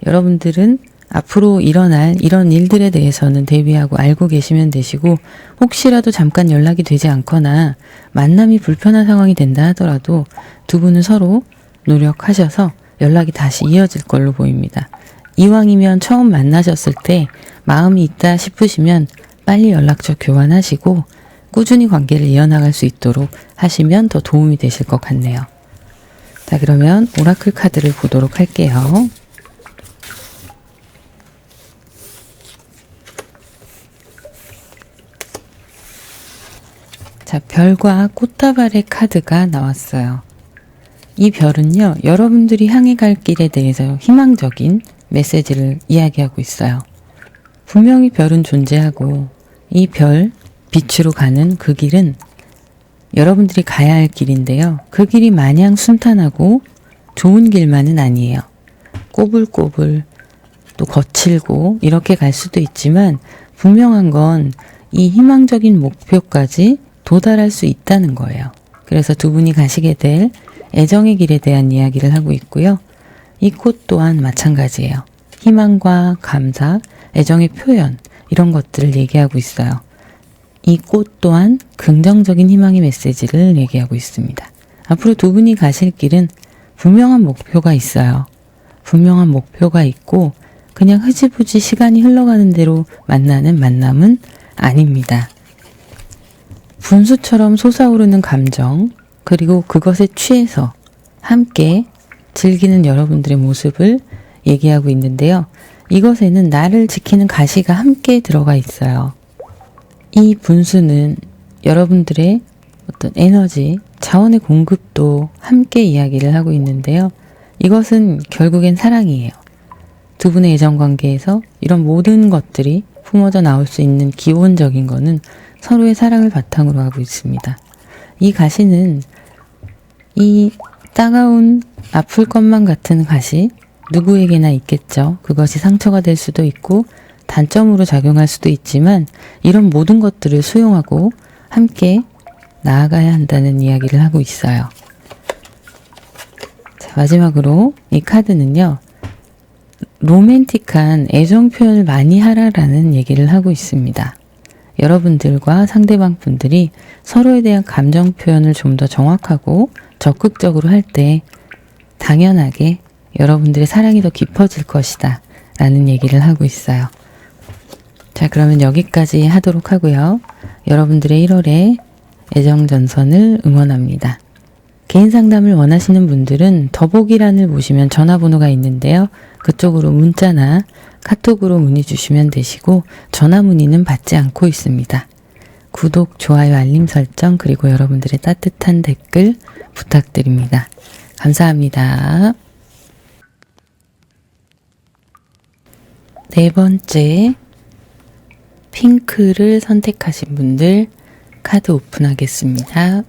여러분들은 앞으로 일어날 이런 일들에 대해서는 대비하고 알고 계시면 되시고, 혹시라도 잠깐 연락이 되지 않거나 만남이 불편한 상황이 된다 하더라도 두 분은 서로 노력하셔서 연락이 다시 이어질 걸로 보입니다. 이왕이면 처음 만나셨을 때 마음이 있다 싶으시면 빨리 연락처 교환하시고 꾸준히 관계를 이어나갈 수 있도록 하시면 더 도움이 되실 것 같네요. 자, 그러면 오라클 카드를 보도록 할게요. 자, 별과 꽃다발의 카드가 나왔어요. 이 별은요, 여러분들이 향해 갈 길에 대해서 희망적인 메시지를 이야기하고 있어요. 분명히 별은 존재하고 이 별, 빛으로 가는 그 길은 여러분들이 가야 할 길인데요. 그 길이 마냥 순탄하고 좋은 길만은 아니에요. 꼬불꼬불 또 거칠고 이렇게 갈 수도 있지만 분명한 건 이 희망적인 목표까지 도달할 수 있다는 거예요. 그래서 두 분이 가시게 될 애정의 길에 대한 이야기를 하고 있고요. 이 꽃 또한 마찬가지예요. 희망과 감사, 애정의 표현, 이런 것들을 얘기하고 있어요. 이 꽃 또한 긍정적인 희망의 메시지를 얘기하고 있습니다. 앞으로 두 분이 가실 길은 분명한 목표가 있어요. 분명한 목표가 있고 그냥 흐지부지 시간이 흘러가는 대로 만나는 만남은 아닙니다. 분수처럼 솟아오르는 감정, 그리고 그것에 취해서 함께 즐기는 여러분들의 모습을 얘기하고 있는데요. 이것에는 나를 지키는 가시가 함께 들어가 있어요. 이 분수는 여러분들의 어떤 에너지, 자원의 공급도 함께 이야기를 하고 있는데요. 이것은 결국엔 사랑이에요. 두 분의 애정관계에서 이런 모든 것들이 품어져 나올 수 있는 기본적인 거는 서로의 사랑을 바탕으로 하고 있습니다. 이 가시는 이 따가운 아플 것만 같은 가시, 누구에게나 있겠죠. 그것이 상처가 될 수도 있고 단점으로 작용할 수도 있지만 이런 모든 것들을 수용하고 함께 나아가야 한다는 이야기를 하고 있어요. 자, 마지막으로 이 카드는요. 로맨틱한 애정 표현을 많이 하라라는 얘기를 하고 있습니다. 여러분들과 상대방 분들이 서로에 대한 감정 표현을 좀 더 정확하고 적극적으로 할 때 당연하게 여러분들의 사랑이 더 깊어질 것이다 라는 얘기를 하고 있어요. 자, 그러면 여기까지 하도록 하고요. 여러분들의 1월의 애정전선을 응원합니다. 개인 상담을 원하시는 분들은 더보기란을 보시면 전화번호가 있는데요. 그쪽으로 문자나 카톡으로 문의 주시면 되시고 전화 문의는 받지 않고 있습니다. 구독, 좋아요, 알림 설정 그리고 여러분들의 따뜻한 댓글 부탁드립니다. 감사합니다. 네 번째, 핑크를 선택하신 분들 카드 오픈하겠습니다.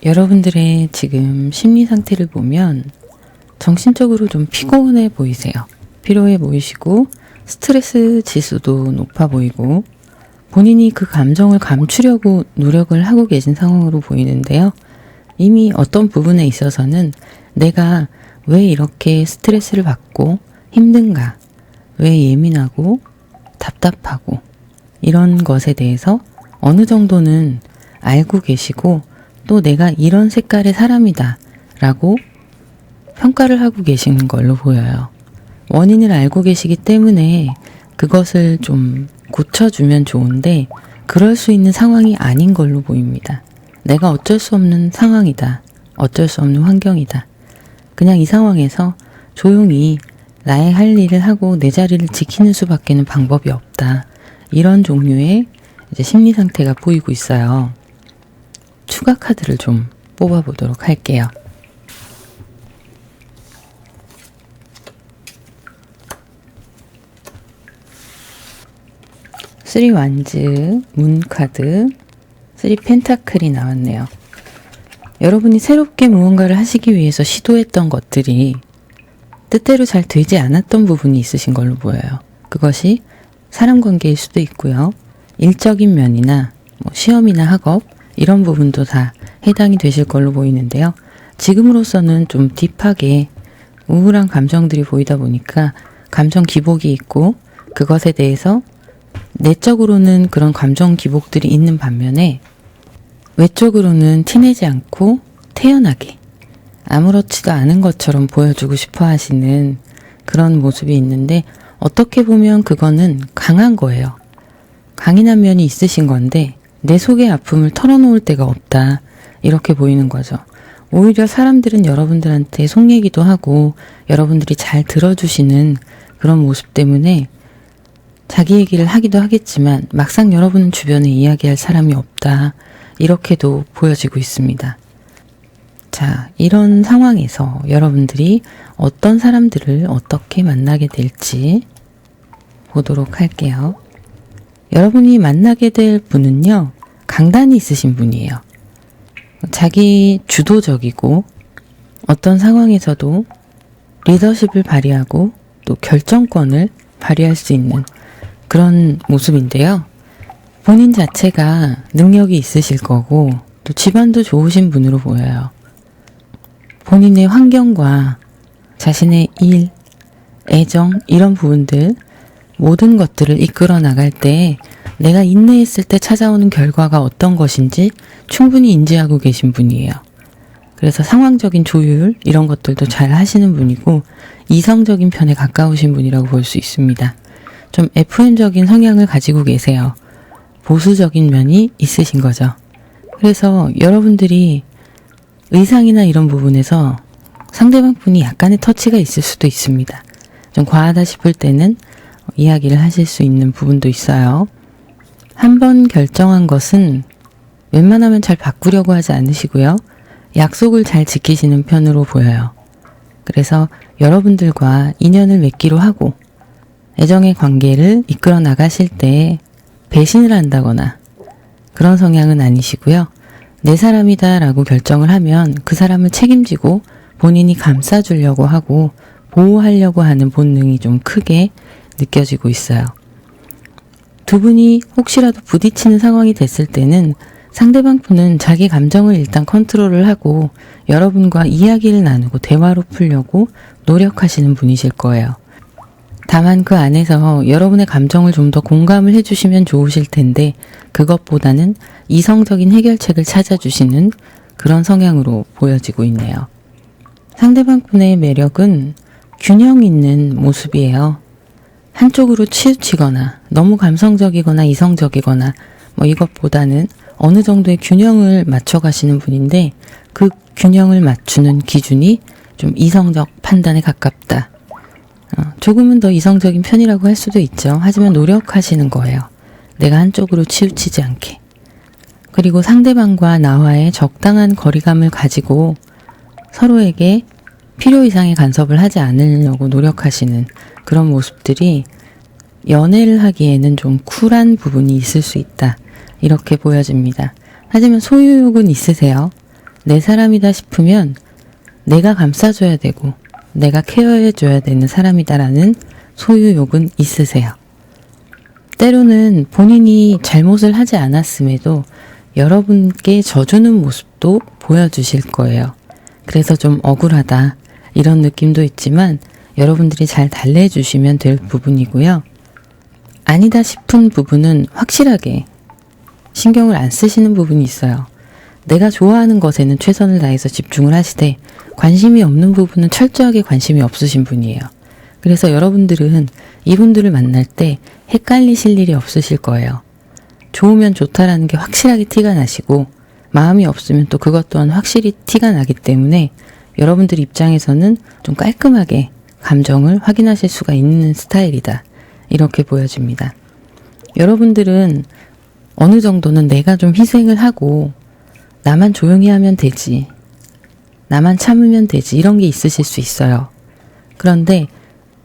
여러분들의 지금 심리 상태를 보면 정신적으로 좀 피곤해 보이세요. 피로해 보이시고 스트레스 지수도 높아 보이고 본인이 그 감정을 감추려고 노력을 하고 계신 상황으로 보이는데요. 이미 어떤 부분에 있어서는 내가 왜 이렇게 스트레스를 받고 힘든가, 왜 예민하고 답답하고 이런 것에 대해서 어느 정도는 알고 계시고 또 내가 이런 색깔의 사람이다 라고 평가를 하고 계시는 걸로 보여요. 원인을 알고 계시기 때문에 그것을 좀 고쳐주면 좋은데 그럴 수 있는 상황이 아닌 걸로 보입니다. 내가 어쩔 수 없는 상황이다. 어쩔 수 없는 환경이다. 그냥 이 상황에서 조용히 나의 할 일을 하고 내 자리를 지키는 수밖에는 방법이 없다. 이런 종류의 이제 심리 상태가 보이고 있어요. 추가 카드를 좀 뽑아보도록 할게요. 쓰리 완즈, 문 카드, 쓰리 펜타클이 나왔네요. 여러분이 새롭게 무언가를 하시기 위해서 시도했던 것들이 뜻대로 잘 되지 않았던 부분이 있으신 걸로 보여요. 그것이 사람 관계일 수도 있고요. 일적인 면이나 시험이나 학업 이런 부분도 다 해당이 되실 걸로 보이는데요. 지금으로서는 좀 딥하게 우울한 감정들이 보이다 보니까 감정 기복이 있고 그것에 대해서 내적으로는 그런 감정 기복들이 있는 반면에 외적으로는 티내지 않고 태연하게 아무렇지도 않은 것처럼 보여주고 싶어 하시는 그런 모습이 있는데 어떻게 보면 그거는 강한 거예요. 강인한 면이 있으신 건데 내 속의 아픔을 털어놓을 데가 없다. 이렇게 보이는 거죠. 오히려 사람들은 여러분들한테 속 얘기도 하고 여러분들이 잘 들어주시는 그런 모습 때문에 자기 얘기를 하기도 하겠지만 막상 여러분은 주변에 이야기할 사람이 없다. 이렇게도 보여지고 있습니다. 자, 이런 상황에서 여러분들이 어떤 사람들을 어떻게 만나게 될지 보도록 할게요. 여러분이 만나게 될 분은요, 강단이 있으신 분이에요. 자기 주도적이고 어떤 상황에서도 리더십을 발휘하고 또 결정권을 발휘할 수 있는 그런 모습인데요. 본인 자체가 능력이 있으실 거고 또 집안도 좋으신 분으로 보여요. 본인의 환경과 자신의 일, 애정 이런 부분들 모든 것들을 이끌어 나갈 때 내가 인내했을 때 찾아오는 결과가 어떤 것인지 충분히 인지하고 계신 분이에요. 그래서 상황적인 조율 이런 것들도 잘 하시는 분이고 이성적인 편에 가까우신 분이라고 볼 수 있습니다. 좀 FM적인 성향을 가지고 계세요. 보수적인 면이 있으신 거죠. 그래서 여러분들이 의상이나 이런 부분에서 상대방 분이 약간의 터치가 있을 수도 있습니다. 좀 과하다 싶을 때는 이야기를 하실 수 있는 부분도 있어요. 한번 결정한 것은 웬만하면 잘 바꾸려고 하지 않으시고요. 약속을 잘 지키시는 편으로 보여요. 그래서 여러분들과 인연을 맺기로 하고 애정의 관계를 이끌어 나가실 때 배신을 한다거나 그런 성향은 아니시고요. 내 사람이다 라고 결정을 하면 그 사람을 책임지고 본인이 감싸주려고 하고 보호하려고 하는 본능이 좀 크게 느껴지고 있어요. 두 분이 혹시라도 부딪히는 상황이 됐을 때는 상대방 분은 자기 감정을 일단 컨트롤을 하고 여러분과 이야기를 나누고 대화로 풀려고 노력하시는 분이실 거예요. 다만 그 안에서 여러분의 감정을 좀 더 공감을 해주시면 좋으실 텐데 그것보다는 이성적인 해결책을 찾아주시는 그런 성향으로 보여지고 있네요. 상대방 분의 매력은 균형 있는 모습이에요. 한쪽으로 치우치거나 너무 감성적이거나 이성적이거나 이것보다는 어느 정도의 균형을 맞춰가시는 분인데 그 균형을 맞추는 기준이 좀 이성적 판단에 가깝다. 조금은 더 이성적인 편이라고 할 수도 있죠. 하지만 노력하시는 거예요. 내가 한쪽으로 치우치지 않게. 그리고 상대방과 나와의 적당한 거리감을 가지고 서로에게 필요 이상의 간섭을 하지 않으려고 노력하시는 그런 모습들이 연애를 하기에는 좀 쿨한 부분이 있을 수 있다. 이렇게 보여집니다. 하지만 소유욕은 있으세요. 내 사람이다 싶으면 내가 감싸줘야 되고 내가 케어해줘야 되는 사람이다라는 소유욕은 있으세요. 때로는 본인이 잘못을 하지 않았음에도 여러분께 져주는 모습도 보여주실 거예요. 그래서 좀 억울하다 이런 느낌도 있지만 여러분들이 잘 달래주시면 될 부분이고요. 아니다 싶은 부분은 확실하게 신경을 안 쓰시는 부분이 있어요. 내가 좋아하는 것에는 최선을 다해서 집중을 하시되 관심이 없는 부분은 철저하게 관심이 없으신 분이에요. 그래서 여러분들은 이분들을 만날 때 헷갈리실 일이 없으실 거예요. 좋으면 좋다라는 게 확실하게 티가 나시고 마음이 없으면 또 그것 또한 확실히 티가 나기 때문에 여러분들 입장에서는 좀 깔끔하게 감정을 확인하실 수가 있는 스타일이다. 이렇게 보여집니다. 여러분들은 어느 정도는 내가 좀 희생을 하고 나만 조용히 하면 되지. 나만 참으면 되지. 이런 게 있으실 수 있어요. 그런데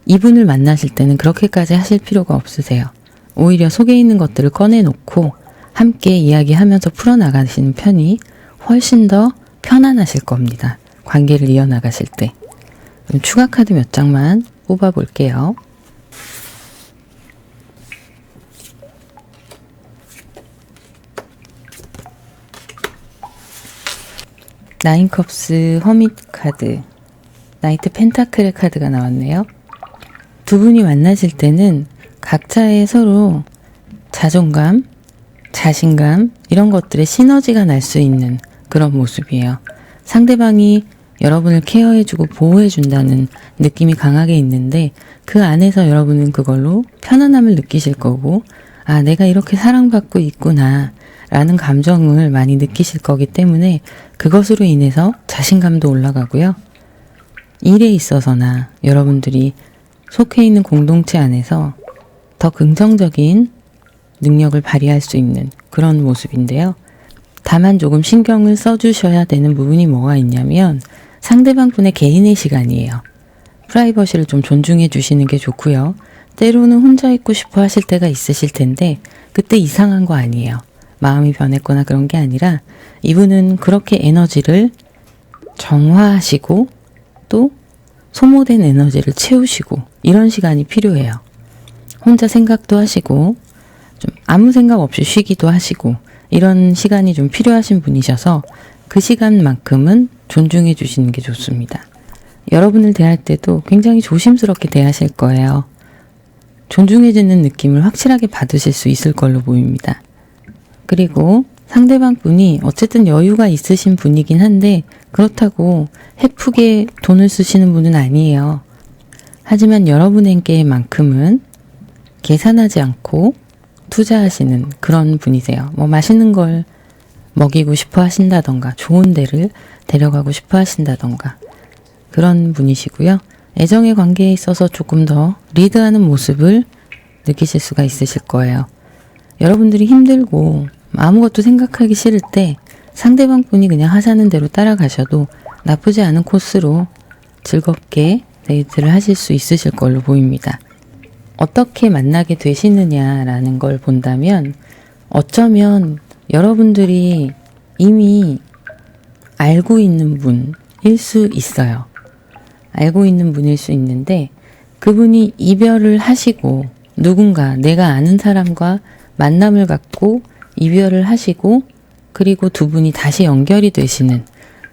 이분을 만나실 때는 그렇게까지 하실 필요가 없으세요. 오히려 속에 있는 것들을 꺼내놓고 함께 이야기하면서 풀어나가시는 편이 훨씬 더 편안하실 겁니다. 관계를 이어나가실 때. 그럼 추가 카드 몇 장만 뽑아볼게요. 나인 컵스 허밋 카드, 나이트 펜타클의 카드가 나왔네요. 두 분이 만나실 때는 각자의 서로 자존감, 자신감 이런 것들의 시너지가 날 수 있는 그런 모습이에요. 상대방이 여러분을 케어해주고 보호해준다는 느낌이 강하게 있는데 그 안에서 여러분은 그걸로 편안함을 느끼실 거고 아, 내가 이렇게 사랑받고 있구나 라는 감정을 많이 느끼실 거기 때문에 그것으로 인해서 자신감도 올라가고요. 일에 있어서나 여러분들이 속해 있는 공동체 안에서 더 긍정적인 능력을 발휘할 수 있는 그런 모습인데요. 다만 조금 신경을 써주셔야 되는 부분이 뭐가 있냐면 상대방 분의 개인의 시간이에요. 프라이버시를 좀 존중해 주시는 게 좋고요. 때로는 혼자 있고 싶어 하실 때가 있으실 텐데 그때 이상한 거 아니에요. 마음이 변했거나 그런 게 아니라 이분은 그렇게 에너지를 정화하시고 또 소모된 에너지를 채우시고 이런 시간이 필요해요. 혼자 생각도 하시고 좀 아무 생각 없이 쉬기도 하시고 이런 시간이 좀 필요하신 분이셔서 그 시간만큼은 존중해 주시는 게 좋습니다. 여러분을 대할 때도 굉장히 조심스럽게 대하실 거예요. 존중해주는 느낌을 확실하게 받으실 수 있을 걸로 보입니다. 그리고 상대방 분이 어쨌든 여유가 있으신 분이긴 한데 그렇다고 헤프게 돈을 쓰시는 분은 아니에요. 하지만 여러분에게만큼은 계산하지 않고 투자하시는 그런 분이세요. 맛있는 걸 먹이고 싶어 하신다던가 좋은 데를 데려가고 싶어 하신다던가 그런 분이시고요. 애정의 관계에 있어서 조금 더 리드하는 모습을 느끼실 수가 있으실 거예요. 여러분들이 힘들고 아무것도 생각하기 싫을 때 상대방 분이 그냥 하자는 대로 따라가셔도 나쁘지 않은 코스로 즐겁게 데이트를 하실 수 있으실 걸로 보입니다. 어떻게 만나게 되시느냐라는 걸 본다면 어쩌면 여러분들이 이미 알고 있는 분, 수 있어요. 알고 있는 분일 수 있는데 그분이 이별을 하시고 누군가 내가 아는 사람과 만남을 갖고 이별을 하시고 그리고 두 분이 다시 연결이 되시는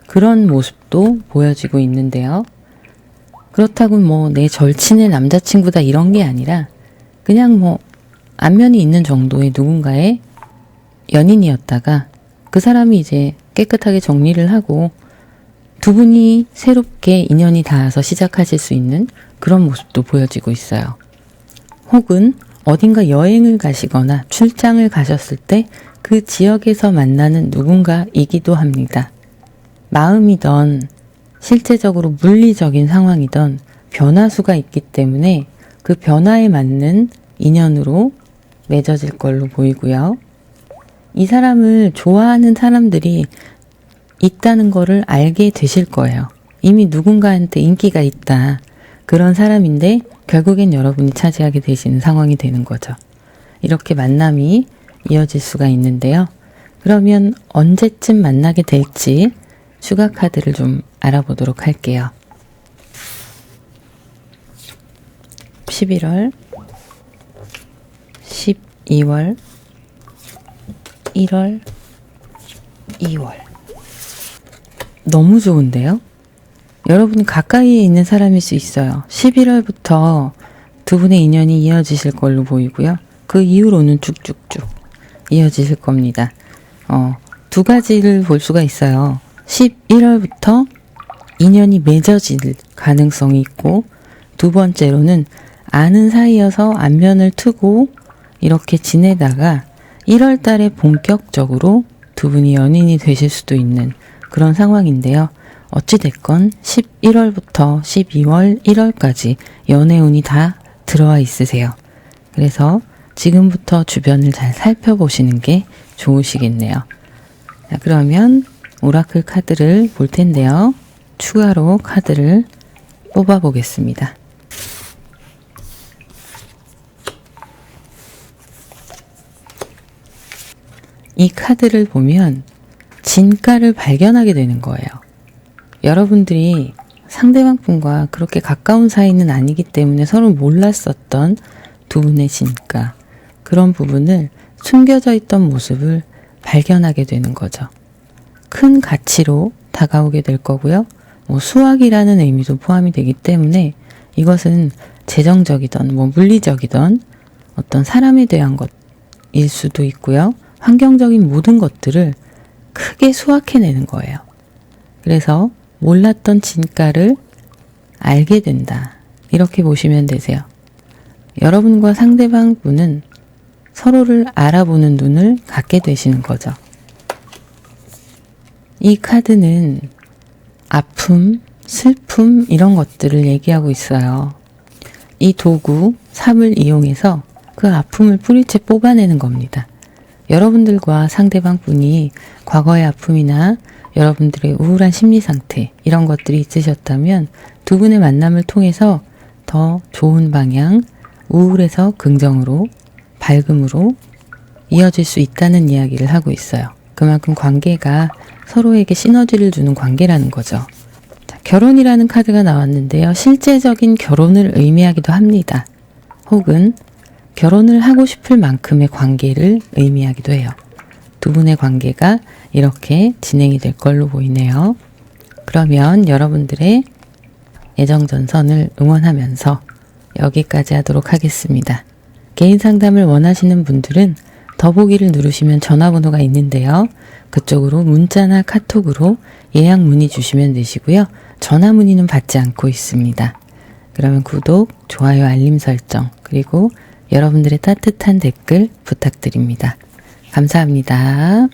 그런 모습도 보여지고 있는데요. 그렇다고 뭐 내 절친의 남자친구다 이런 게 아니라 그냥 뭐 안면이 있는 정도의 누군가의 연인이었다가 그 사람이 이제 깨끗하게 정리를 하고 두 분이 새롭게 인연이 닿아서 시작하실 수 있는 그런 모습도 보여지고 있어요. 혹은 어딘가 여행을 가시거나 출장을 가셨을 때 그 지역에서 만나는 누군가이기도 합니다. 마음이던 실제적으로 물리적인 상황이던 변화수가 있기 때문에 그 변화에 맞는 인연으로 맺어질 걸로 보이고요. 이 사람을 좋아하는 사람들이 있다는 거를 알게 되실 거예요. 이미 누군가한테 인기가 있다. 그런 사람인데 결국엔 여러분이 차지하게 되시는 상황이 되는 거죠. 이렇게 만남이 이어질 수가 있는데요. 그러면 언제쯤 만나게 될지 추가 카드를 좀 알아보도록 할게요. 11월, 12월, 1월, 2월. 너무 좋은데요? 여러분 가까이에 있는 사람일 수 있어요. 11월부터 두 분의 인연이 이어지실 걸로 보이고요. 그 이후로는 쭉쭉쭉 이어지실 겁니다. 두 가지를 볼 수가 있어요. 11월부터 인연이 맺어질 가능성이 있고 두 번째로는 아는 사이여서 안면을 트고 이렇게 지내다가 1월 달에 본격적으로 두 분이 연인이 되실 수도 있는 그런 상황인데요. 어찌됐건 11월부터 12월, 1월까지 연애운이 다 들어와 있으세요. 그래서 지금부터 주변을 잘 살펴보시는 게 좋으시겠네요. 자, 그러면 오라클 카드를 볼 텐데요. 추가로 카드를 뽑아 보겠습니다. 이 카드를 보면 진가를 발견하게 되는 거예요. 여러분들이 상대방 분과 그렇게 가까운 사이는 아니기 때문에 서로 몰랐었던 두 분의 진가, 그런 부분을 숨겨져 있던 모습을 발견하게 되는 거죠. 큰 가치로 다가오게 될 거고요. 뭐 수학이라는 의미도 포함이 되기 때문에 이것은 재정적이든 뭐 물리적이든 어떤 사람에 대한 것일 수도 있고요. 환경적인 모든 것들을 크게 수확해내는 거예요. 그래서 몰랐던 진가를 알게 된다. 이렇게 보시면 되세요. 여러분과 상대방 분은 서로를 알아보는 눈을 갖게 되시는 거죠. 이 카드는 아픔, 슬픔 이런 것들을 얘기하고 있어요. 이 도구, 삽을 이용해서 그 아픔을 뿌리째 뽑아내는 겁니다. 여러분들과 상대방 분이 과거의 아픔이나 여러분들의 우울한 심리 상태 이런 것들이 있으셨다면 두 분의 만남을 통해서 더 좋은 방향, 우울에서 긍정으로, 밝음으로 이어질 수 있다는 이야기를 하고 있어요. 그만큼 관계가 서로에게 시너지를 주는 관계라는 거죠. 자, 결혼이라는 카드가 나왔는데요. 실제적인 결혼을 의미하기도 합니다. 혹은 결혼을 하고 싶을 만큼의 관계를 의미하기도 해요. 두 분의 관계가 이렇게 진행이 될 걸로 보이네요. 그러면 여러분들의 애정전선을 응원하면서 여기까지 하도록 하겠습니다. 개인 상담을 원하시는 분들은 더보기를 누르시면 전화번호가 있는데요. 그쪽으로 문자나 카톡으로 예약 문의 주시면 되시고요. 전화 문의는 받지 않고 있습니다. 그러면 구독, 좋아요, 알림 설정, 그리고 여러분들의 따뜻한 댓글 부탁드립니다. 감사합니다.